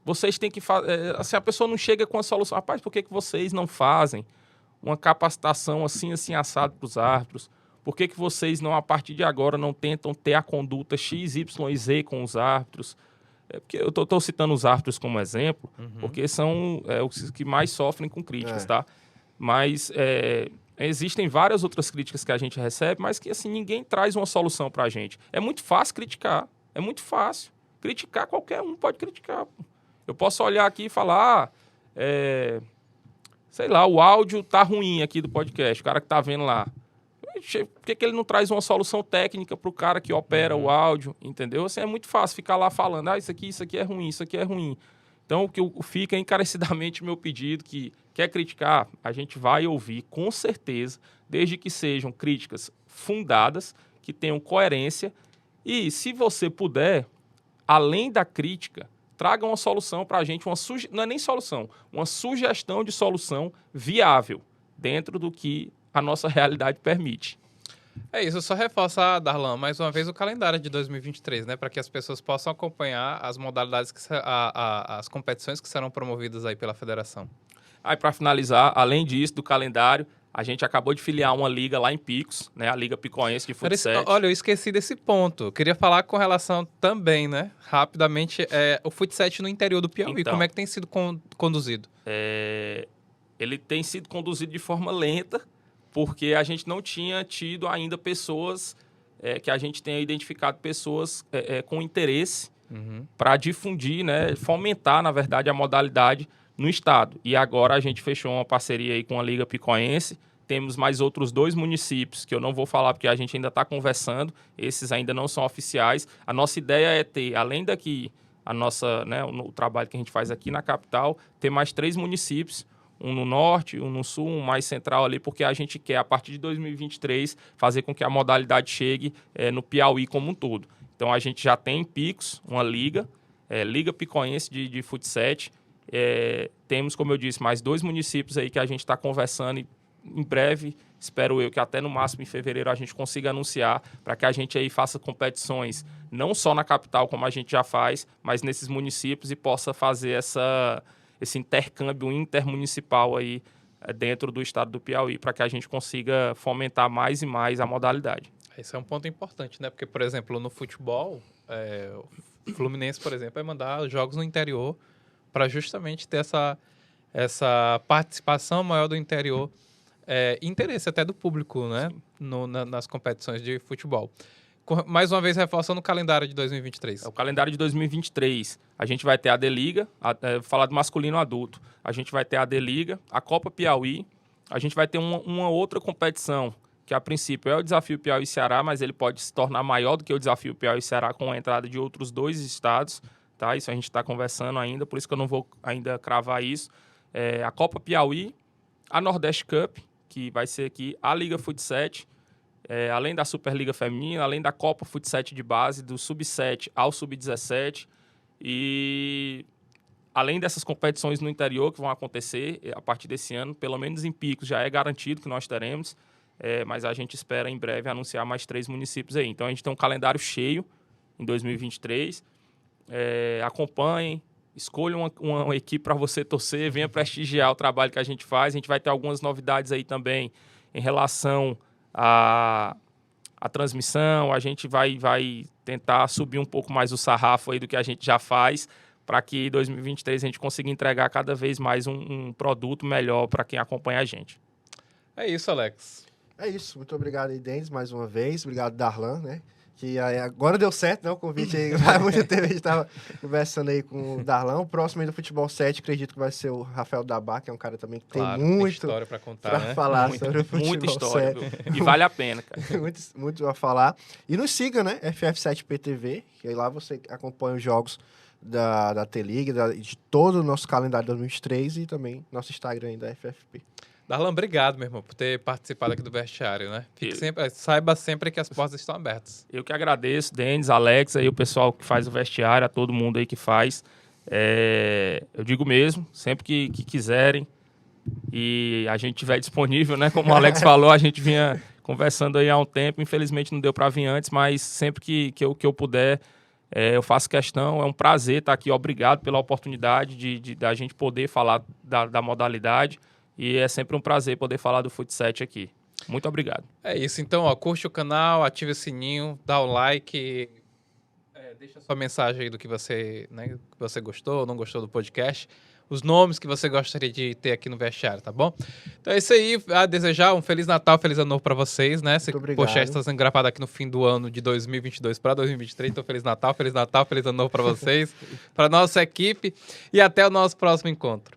Speaker 3: vocês têm que fazer... assim, a pessoa não chega com a solução. Rapaz, por que vocês não fazem uma capacitação assim assado para os árbitros? Por que vocês não, a partir de agora, não tentam ter a conduta X, Y e Z com os árbitros? Porque eu estou citando os árbitros como exemplo, porque são os que mais sofrem com críticas, tá? Mas existem várias outras críticas que a gente recebe, mas que, assim, ninguém traz uma solução para a gente. É muito fácil criticar. É muito fácil. Criticar, qualquer um pode criticar. Eu posso olhar aqui e falar, sei lá, o áudio tá ruim aqui do podcast, o cara que tá vendo lá. Por que ele não traz uma solução técnica para o cara que opera o áudio, entendeu? Assim, é muito fácil ficar lá falando, isso aqui é ruim, isso aqui é ruim. Então, o que fica encarecidamente meu pedido, que quer criticar, a gente vai ouvir com certeza, desde que sejam críticas fundadas, que tenham coerência. E, se você puder, além da crítica, traga uma solução para a gente, não é nem solução, uma sugestão de solução viável dentro do que a nossa realidade permite.
Speaker 1: É isso, só reforça, Darlan, mais uma vez o calendário de 2023, né? Para que as pessoas possam acompanhar as modalidades, as competições que serão promovidas aí pela federação.
Speaker 3: Aí, para finalizar, além disso, do calendário, a gente acabou de filiar uma liga lá em Picos, né? A Liga Picoense de Futsal.
Speaker 1: Olha, eu esqueci desse ponto. Eu queria falar com relação também, né? Rapidamente, o Futsal no interior do Piauí.
Speaker 3: Então,
Speaker 1: como é que tem sido conduzido?
Speaker 3: Ele tem sido conduzido de forma lenta, porque a gente não tinha tido ainda pessoas, que a gente tenha identificado pessoas com interesse para difundir, né? Fomentar, na verdade, a modalidade no estado. E agora a gente fechou uma parceria aí com a Liga Picoense. Temos mais outros 2 municípios, que eu não vou falar porque a gente ainda está conversando. Esses ainda não são oficiais. A nossa ideia é ter, além daqui, o trabalho que a gente faz aqui na capital, ter mais 3 municípios, um no norte, um no sul, um mais central ali, porque a gente quer, a partir de 2023, fazer com que a modalidade chegue no Piauí como um todo. Então, a gente já tem em Picos uma liga, Liga Picoense de Futsal. Temos, como eu disse, mais 2 municípios aí que a gente está conversando e em breve, espero eu que até no máximo em fevereiro a gente consiga anunciar para que a gente aí faça competições não só na capital como a gente já faz, mas nesses municípios e possa fazer esse intercâmbio intermunicipal aí dentro do estado do Piauí para que a gente consiga fomentar mais e mais a modalidade.
Speaker 1: Esse é um ponto importante, né? Porque, por exemplo, no futebol, o Fluminense, por exemplo, vai mandar jogos no interior para justamente ter essa participação maior do interior, interesse até do público, né? Nas competições de futebol. Mais uma vez, reforçando o calendário de 2023.
Speaker 3: O calendário de 2023, a gente vai ter a D-Liga, falar do masculino adulto, a gente vai ter a D-Liga, a Copa Piauí, a gente vai ter uma outra competição, que a princípio é o Desafio Piauí-Ceará, mas ele pode se tornar maior do que o Desafio Piauí-Ceará com a entrada de outros 2 estados, tá? Isso a gente está conversando ainda, por isso que eu não vou ainda cravar isso. A Copa Piauí, a Nordeste Cup, que vai ser aqui a Liga Futsal, além da Superliga Feminina, além da Copa Futsal de base, do Sub-7 ao Sub-17, e além dessas competições no interior que vão acontecer a partir desse ano, pelo menos em Picos já é garantido que nós teremos, mas a gente espera em breve anunciar mais 3 municípios aí. Então a gente tem um calendário cheio em 2023, acompanhem, escolham uma equipe para você torcer, venha prestigiar o trabalho que a gente faz. A gente vai ter algumas novidades aí também em relação à transmissão. A gente vai tentar subir um pouco mais o sarrafo aí do que a gente já faz, para que em 2023 a gente consiga entregar cada vez mais um produto melhor para quem acompanha a gente.
Speaker 1: É isso, Alex.
Speaker 2: É isso. Muito obrigado aí, Denis, mais uma vez. Obrigado, Darlan, né? que aí agora deu certo, né? O convite aí, há muito tempo a gente estava conversando aí com o Darlan. O próximo aí do Futebol 7, acredito que vai ser o Rafael Dabá, que é um cara também que
Speaker 1: Claro,
Speaker 2: tem muito
Speaker 1: história para contar,
Speaker 2: para
Speaker 1: né?
Speaker 2: falar sobre o Futebol
Speaker 3: Muita história,
Speaker 2: 7.
Speaker 3: viu? E vale a pena, cara.
Speaker 2: muito a falar. E nos siga, né? FF7PTV, que aí lá você acompanha os jogos da T-League, de todo o nosso calendário de 2023 e também nosso Instagram aí da FFP.
Speaker 1: Darlan, obrigado, meu irmão, por ter participado aqui do vestiário, né? Saiba sempre que as portas estão abertas.
Speaker 3: Eu que agradeço, Denis, Alex, aí o pessoal que faz o vestiário, a todo mundo aí que faz. Eu digo mesmo, sempre que quiserem e a gente estiver disponível, né? Como o Alex falou, a gente vinha conversando aí há um tempo, infelizmente não deu para vir antes, mas sempre que eu puder, eu faço questão, é um prazer estar aqui, obrigado pela oportunidade da gente poder falar da modalidade. E é sempre um prazer poder falar do Fut7 aqui. Muito obrigado.
Speaker 1: É isso. Então, ó, curte o canal, ative o sininho, dá o like, deixa sua mensagem aí do que você, né, que você gostou ou não gostou do podcast, os nomes que você gostaria de ter aqui no vestiário, tá bom? Então é isso aí. A desejar um Feliz Natal, Feliz Ano Novo pra vocês, né? Esse podcast está sendo gravado aqui no fim do ano de 2022 para 2023. Então, Feliz Natal, Feliz Ano Novo pra vocês, pra nossa equipe e até o nosso próximo encontro.